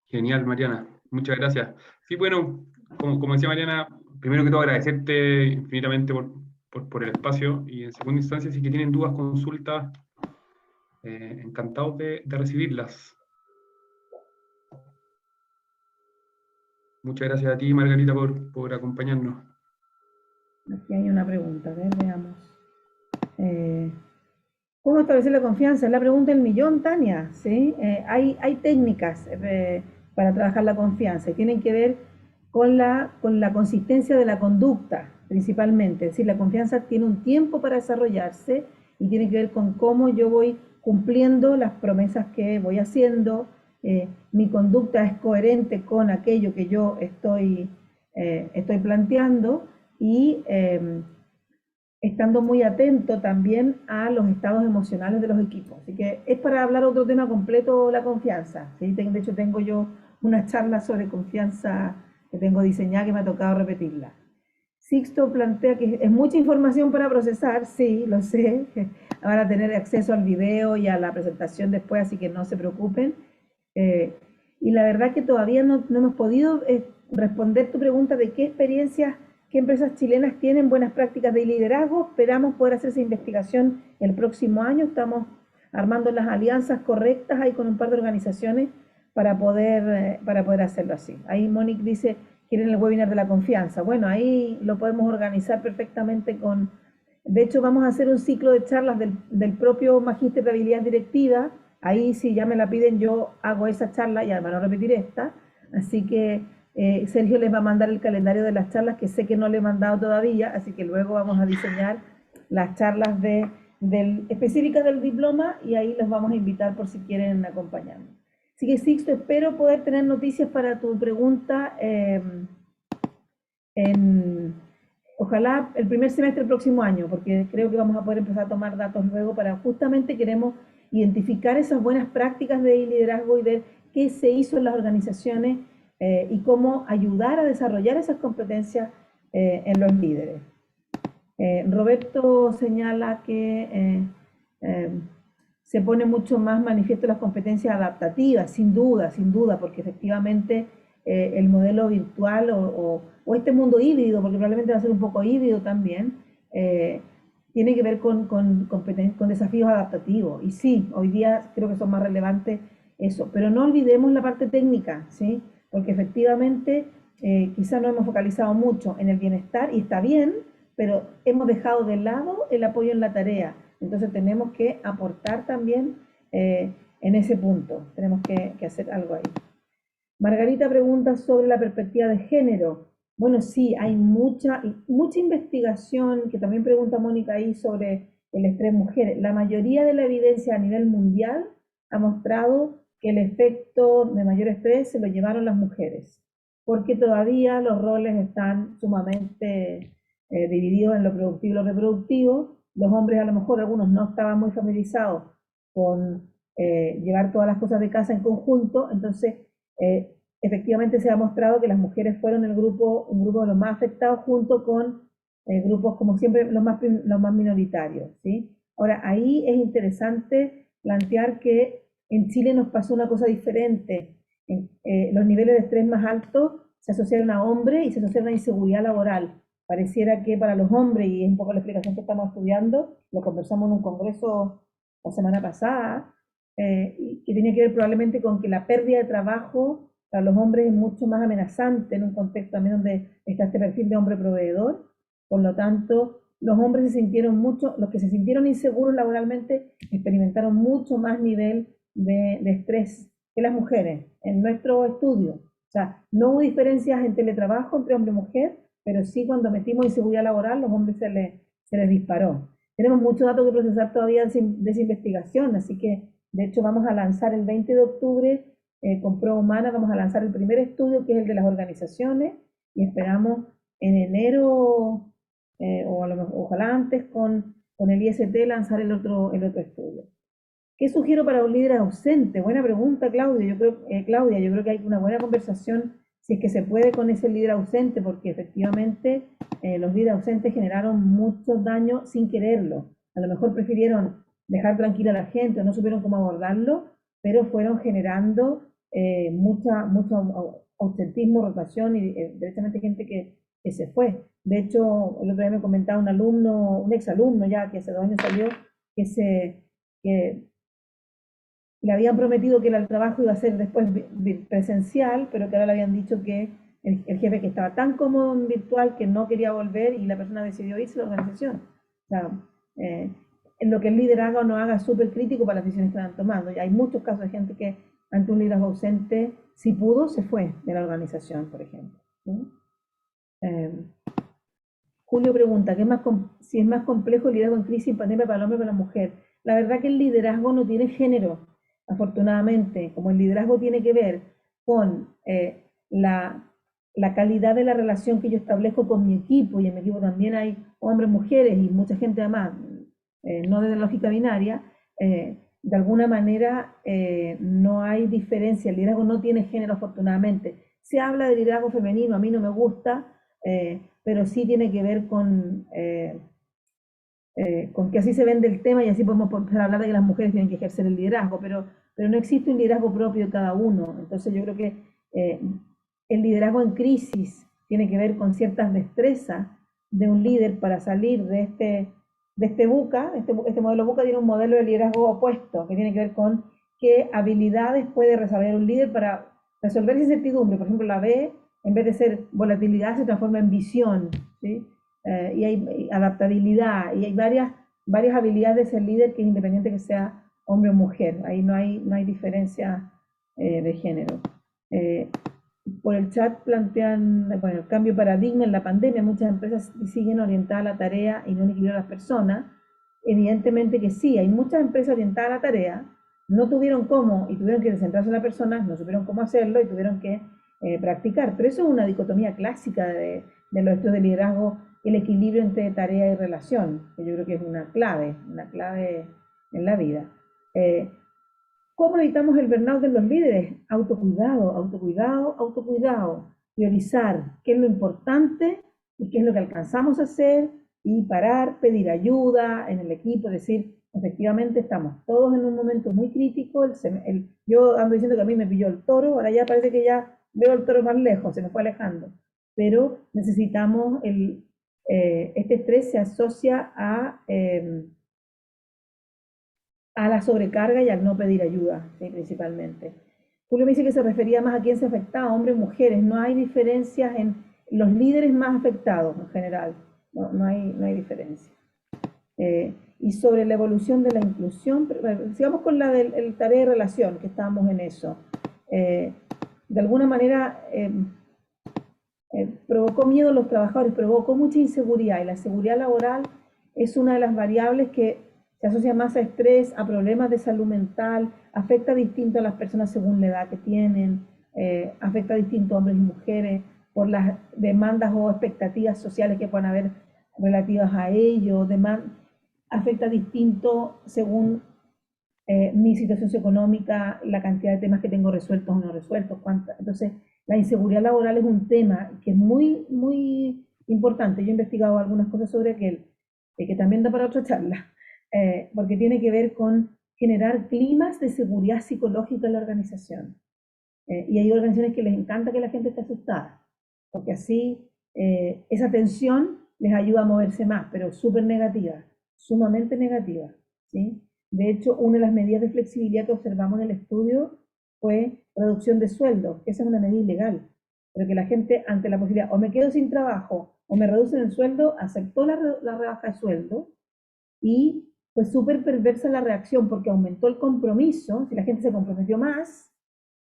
Genial, Mariana. Muchas gracias. Sí, bueno, como decía Mariana, primero que todo agradecerte infinitamente por el espacio, y en segunda instancia, si que tienen dudas, consultas, encantados de recibirlas. Muchas gracias a ti, Margarita, por acompañarnos. Aquí hay una pregunta, a ver, veamos. ¿Cómo establecer la confianza? Es la pregunta del millón, Tania. ¿Sí? Hay técnicas para trabajar la confianza, y tienen que ver con la consistencia de la conducta, principalmente. Es decir, la confianza tiene un tiempo para desarrollarse, y tiene que ver con cómo yo voy cumpliendo las promesas que voy haciendo. Mi conducta es coherente con aquello que yo estoy planteando, y estando muy atento también a los estados emocionales de los equipos. Así que es para hablar otro tema completo, la confianza. ¿Sí? De hecho, tengo yo una charla sobre confianza que tengo diseñada, que me ha tocado repetirla. Sixto plantea que es mucha información para procesar. Sí, lo sé. Van a tener acceso al video y a la presentación después, así que no se preocupen. Y la verdad que todavía no hemos podido responder tu pregunta de qué experiencias, qué empresas chilenas tienen buenas prácticas de liderazgo. Esperamos poder hacer esa investigación el próximo año. Estamos armando las alianzas correctas ahí con un par de organizaciones para poder hacerlo así. Ahí Mónica dice, quieren el webinar de la confianza. Bueno, ahí lo podemos organizar perfectamente de hecho, vamos a hacer un ciclo de charlas del propio Magíster de Habilidad Directiva. Ahí, si ya me la piden, yo hago esa charla y además no repetir esta. Así que Sergio les va a mandar el calendario de las charlas, que sé que no le he mandado todavía, así que luego vamos a diseñar las charlas específicas del diploma, y ahí los vamos a invitar por si quieren acompañarnos. Así que, Sixto, espero poder tener noticias para tu pregunta ojalá el primer semestre del próximo año, porque creo que vamos a poder empezar a tomar datos luego, para justamente queremos identificar esas buenas prácticas de liderazgo y ver qué se hizo en las organizaciones y cómo ayudar a desarrollar esas competencias en los líderes. Roberto señala que se pone mucho más manifiesto las competencias adaptativas, sin duda, porque efectivamente el modelo virtual o este mundo híbrido, porque probablemente va a ser un poco híbrido también, tiene que ver con desafíos adaptativos. Y sí, hoy día creo que son más relevantes eso, pero no olvidemos la parte técnica, ¿sí? Porque efectivamente quizás no hemos focalizado mucho en el bienestar, y está bien, pero hemos dejado de lado el apoyo en la tarea. Entonces tenemos que aportar también en ese punto, tenemos que hacer algo ahí. Margarita pregunta sobre la perspectiva de género. Bueno, sí, hay mucha investigación, que también pregunta Mónica ahí sobre el estrés mujeres. La mayoría de la evidencia a nivel mundial ha mostrado que el efecto de mayor estrés se lo llevaron las mujeres, porque todavía los roles están sumamente divididos en lo productivo y lo reproductivo. Los hombres a lo mejor algunos no estaban muy familiarizados con llevar todas las cosas de casa en conjunto, entonces efectivamente se ha mostrado que las mujeres fueron un grupo de los más afectados junto con grupos como siempre los más minoritarios, ¿sí? Ahora, ahí es interesante plantear que en Chile nos pasó una cosa diferente. Los niveles de estrés más altos se asociaron a hombres y se asociaron a inseguridad laboral. Pareciera que para los hombres, y es un poco la explicación que estamos estudiando, lo conversamos en un congreso la semana pasada, que tiene que ver probablemente con que la pérdida de trabajo para los hombres es mucho más amenazante en un contexto también donde está este perfil de hombre proveedor. Por lo tanto, los hombres se sintieron mucho, los que se sintieron inseguros laboralmente experimentaron mucho más nivel de estrés que las mujeres en nuestro estudio. O sea, no hubo diferencias en teletrabajo entre hombre y mujer, pero sí cuando metimos inseguridad laboral, los hombres se les disparó. Tenemos muchos datos que procesar todavía de esa investigación, así que de hecho vamos a lanzar el 20 de octubre con Prueba Humana, vamos a lanzar el primer estudio que es el de las organizaciones y esperamos en enero ojalá antes con el IST lanzar el otro estudio. ¿Qué sugiero para un líder ausente? Buena pregunta, Claudia. Claudia, yo creo que hay una buena conversación si es que se puede con ese líder ausente, porque efectivamente los líderes ausentes generaron mucho daño sin quererlo. A lo mejor prefirieron dejar tranquila a la gente o no supieron cómo abordarlo, pero fueron generando mucho ausentismo, rotación y directamente gente que se fue. De hecho, el otro día me comentaba un alumno, un exalumno ya que hace 2 años salió, que le habían prometido que el trabajo iba a ser después presencial, pero que ahora le habían dicho que el jefe que estaba tan cómodo en virtual que no quería volver y la persona decidió irse de la organización. O sea, en lo que el líder haga o no haga es súper crítico para las decisiones que van tomando. Y hay muchos casos de gente que ante un liderazgo ausente, si pudo, se fue de la organización, por ejemplo. ¿Sí? Julio pregunta, si es más complejo el liderazgo en crisis y en pandemia para el hombre o para la mujer. La verdad que el liderazgo no tiene género, afortunadamente, como el liderazgo tiene que ver con la calidad de la relación que yo establezco con mi equipo, y en mi equipo también hay hombres, mujeres y mucha gente además, no de la lógica binaria, de alguna manera no hay diferencia, el liderazgo no tiene género afortunadamente. Se habla de liderazgo femenino, a mí no me gusta, pero sí tiene que ver con que así se vende el tema y así podemos empezar a hablar de que las mujeres tienen que ejercer el liderazgo, pero no existe un liderazgo propio de cada uno. Entonces yo creo que el liderazgo en crisis tiene que ver con ciertas destrezas de un líder para salir de este buca. Este modelo buca tiene un modelo de liderazgo opuesto, que tiene que ver con qué habilidades puede desarrollar un líder para resolver esa incertidumbre. Por ejemplo, la B, en vez de ser volatilidad, se transforma en visión, ¿sí? Y hay adaptabilidad, y hay varias habilidades de ser líder que es independiente que sea hombre o mujer. Ahí no hay diferencia de género. Por el chat plantean, bueno, el cambio de paradigma en la pandemia. Muchas empresas siguen orientadas a la tarea y no equilibrar a las personas. Evidentemente que sí, hay muchas empresas orientadas a la tarea, no tuvieron cómo y tuvieron que centrarse en las personas, no supieron cómo hacerlo y tuvieron que practicar. Pero eso es una dicotomía clásica de los estudios de liderazgo, el equilibrio entre tarea y relación, que yo creo que es una clave en la vida. ¿Cómo evitamos el burnout de los líderes? Autocuidado, autocuidado, autocuidado. Priorizar qué es lo importante y qué es lo que alcanzamos a hacer y parar, pedir ayuda en el equipo, decir, efectivamente estamos todos en un momento muy crítico. Yo ando diciendo que a mí me pilló el toro, ahora ya parece que ya veo el toro más lejos, se me fue alejando. Pero necesitamos, este estrés se asocia a la sobrecarga y al no pedir ayuda, ¿sí? Principalmente. Julio me dice que se refería más a quién se afectaba, hombres y mujeres. No hay diferencias en los líderes más afectados en general. No hay diferencia. y sobre la evolución de la inclusión. Sigamos con la del tarea de relación, que estábamos en eso. De alguna manera provocó miedo a los trabajadores, provocó mucha inseguridad, y la seguridad laboral es una de las variables que se asocia más a estrés, a problemas de salud mental, afecta distinto a las personas según la edad que tienen, afecta distinto a hombres y mujeres por las demandas o expectativas sociales que puedan haber relativas a ello, afecta distinto según mi situación socioeconómica, la cantidad de temas que tengo resueltos o no resueltos. Entonces, la inseguridad laboral es un tema que es muy, muy importante. Yo he investigado algunas cosas sobre aquel, que también da para otra charla, porque tiene que ver con generar climas de seguridad psicológica en la organización. Y hay organizaciones que les encanta que la gente esté asustada, porque así esa tensión les ayuda a moverse más, pero súper negativa, sumamente negativa, ¿sí? De hecho, una de las medidas de flexibilidad que observamos en el estudio fue reducción de sueldo, que esa es una medida ilegal, pero que la gente ante la posibilidad, o me quedo sin trabajo, o me reducen el sueldo, aceptó la rebaja de sueldo, y fue súper perversa la reacción, porque aumentó el compromiso, si la gente se comprometió más,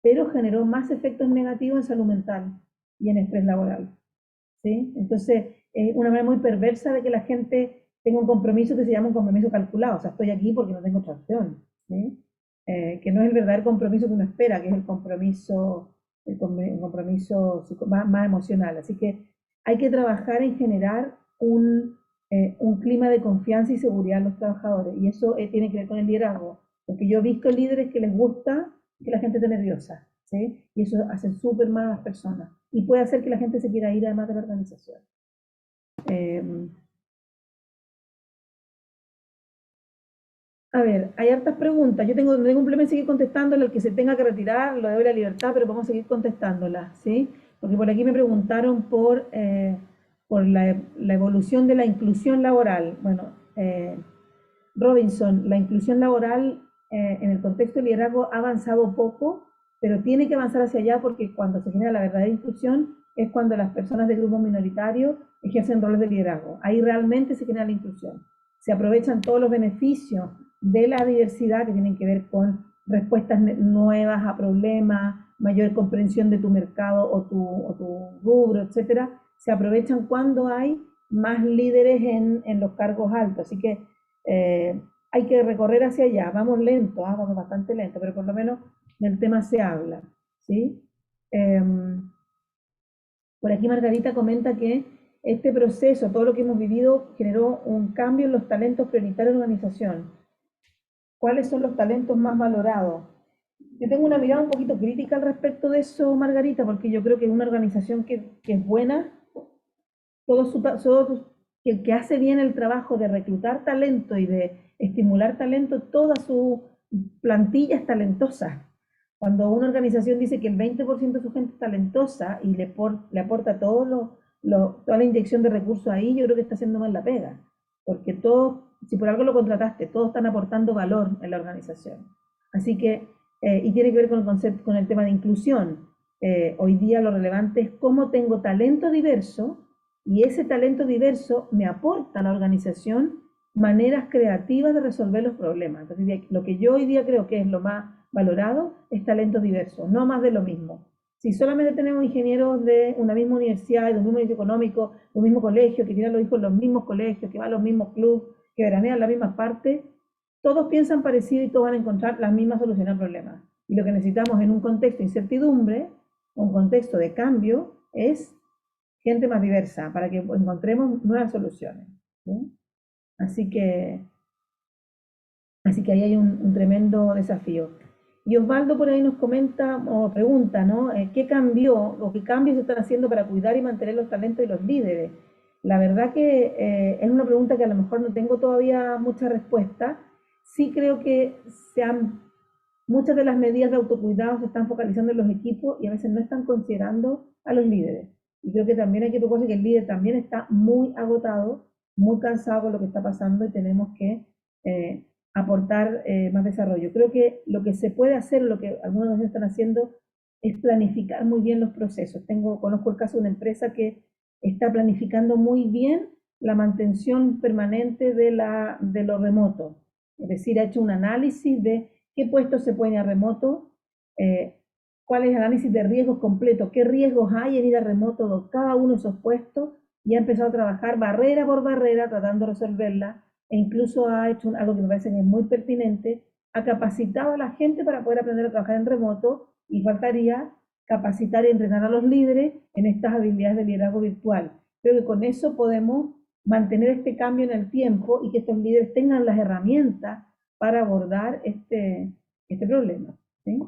pero generó más efectos negativos en salud mental y en estrés laboral, ¿sí? Entonces, es una manera muy perversa de que la gente tenga un compromiso que se llama un compromiso calculado, o sea, estoy aquí porque no tengo otra opción, ¿sí? Que no es el verdadero compromiso que uno espera, que es el compromiso más emocional. Así que hay que trabajar en generar un clima de confianza y seguridad en los trabajadores, y eso tiene que ver con el liderazgo, porque yo he visto líderes que les gusta que la gente esté nerviosa, ¿sí? Y eso hace súper mal a las personas, y puede hacer que la gente se quiera ir además de la organización. A ver, hay hartas preguntas. Yo no tengo un problema en seguir contestándolas. El que se tenga que retirar, lo doy la libertad, pero vamos a seguir contestándolas, ¿sí? Porque por aquí me preguntaron por la evolución de la inclusión laboral. Bueno, Robinson, la inclusión laboral en el contexto de liderazgo ha avanzado poco, pero tiene que avanzar hacia allá, porque cuando se genera la verdadera inclusión es cuando las personas de grupos minoritarios ejercen roles de liderazgo. Ahí realmente se genera la inclusión. Se aprovechan todos los beneficios de la diversidad que tienen que ver con respuestas nuevas a problemas, mayor comprensión de tu mercado o tu rubro, etcétera. Se aprovechan cuando hay más líderes en los cargos altos. Así que hay que recorrer hacia allá. Vamos lento, vamos bastante lento, pero por lo menos del tema se habla, ¿sí? Por aquí Margarita comenta que este proceso, todo lo que hemos vivido, generó un cambio en los talentos prioritarios de la organización. ¿Cuáles son los talentos más valorados? Yo tengo una mirada un poquito crítica al respecto de eso, Margarita, porque yo creo que es una organización que es buena, el que hace bien el trabajo de reclutar talento y de estimular talento, toda su plantilla es talentosa. Cuando una organización dice que el 20% de su gente es talentosa y le aporta toda la inyección de recursos ahí, yo creo que está haciendo mal la pega. Porque todos, si por algo lo contrataste, todos están aportando valor en la organización. Así que, y tiene que ver con el concepto, con el tema de inclusión. Hoy día lo relevante es cómo tengo talento diverso, y ese talento diverso me aporta a la organización maneras creativas de resolver los problemas. Entonces, lo que yo hoy día creo que es lo más valorado es talento diverso, no más de lo mismo. Si solamente tenemos ingenieros de una misma universidad, de un mismo económico, de un mismo colegio, que tienen los hijos en los mismos colegios, que van a los mismos clubes, que veranean en la misma parte, todos piensan parecido y todos van a encontrar las mismas soluciones al problema. Y lo que necesitamos en un contexto de incertidumbre, un contexto de cambio, es gente más diversa, para que encontremos nuevas soluciones, ¿sí? Así que ahí hay un tremendo desafío. Y Osvaldo por ahí nos comenta o pregunta, ¿no? ¿Qué cambió o qué cambios se están haciendo para cuidar y mantener los talentos y los líderes? La verdad que es una pregunta que a lo mejor no tengo todavía mucha respuesta. Sí creo que muchas de las medidas de autocuidado se están focalizando en los equipos y a veces no están considerando a los líderes. Y creo que también hay que reconocer que el líder también está muy agotado, muy cansado con lo que está pasando, y tenemos que aportar más desarrollo. Creo que lo que se puede hacer, lo que algunos de nosotros están haciendo, es planificar muy bien los procesos. Conozco el caso de una empresa que está planificando muy bien la mantención permanente de lo remoto. Es decir, ha hecho un análisis de qué puestos se pueden ir a remoto, cuál es el análisis de riesgos completo, qué riesgos hay en ir a remoto de cada uno de esos puestos, y ha empezado a trabajar barrera por barrera tratando de resolverla, e incluso ha hecho algo que me parece que es muy pertinente, ha capacitado a la gente para poder aprender a trabajar en remoto, y faltaría capacitar y entrenar a los líderes en estas habilidades de liderazgo virtual. Creo que con eso podemos mantener este cambio en el tiempo y que estos líderes tengan las herramientas para abordar este problema, ¿sí?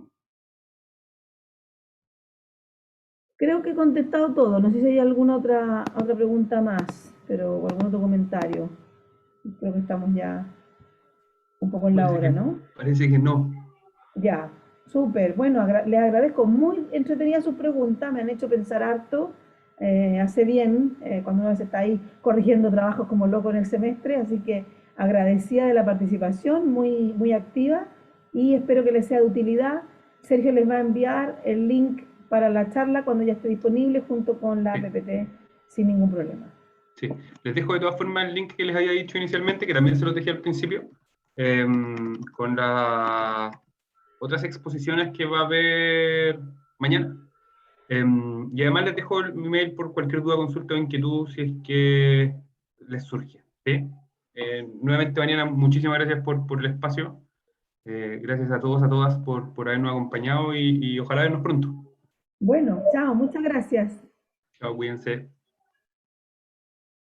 Creo que he contestado todo. No sé si hay alguna otra pregunta más, pero algún otro comentario. Creo que estamos ya un poco en la hora, ¿no? Parece que no. Ya, súper. Bueno, les agradezco. Muy entretenida sus preguntas, me han hecho pensar harto. Hace bien cuando uno a veces está ahí corrigiendo trabajos como loco en el semestre, así que agradecida de la participación, muy, muy activa, y espero que les sea de utilidad. Sergio les va a enviar el link para la charla cuando ya esté disponible junto con la Sí. PPT sin ningún problema. Sí, les dejo de todas formas el link que les había dicho inicialmente, que también se los dejé al principio, con las otras exposiciones que va a haber mañana. Y además les dejo mi mail por cualquier duda, consulta o inquietud si es que les surge. ¿Sí? Nuevamente, Mariana, muchísimas gracias por el espacio. Gracias a todos, a todas por habernos acompañado y ojalá vernos pronto. Bueno, chao, muchas gracias. Chao, cuídense.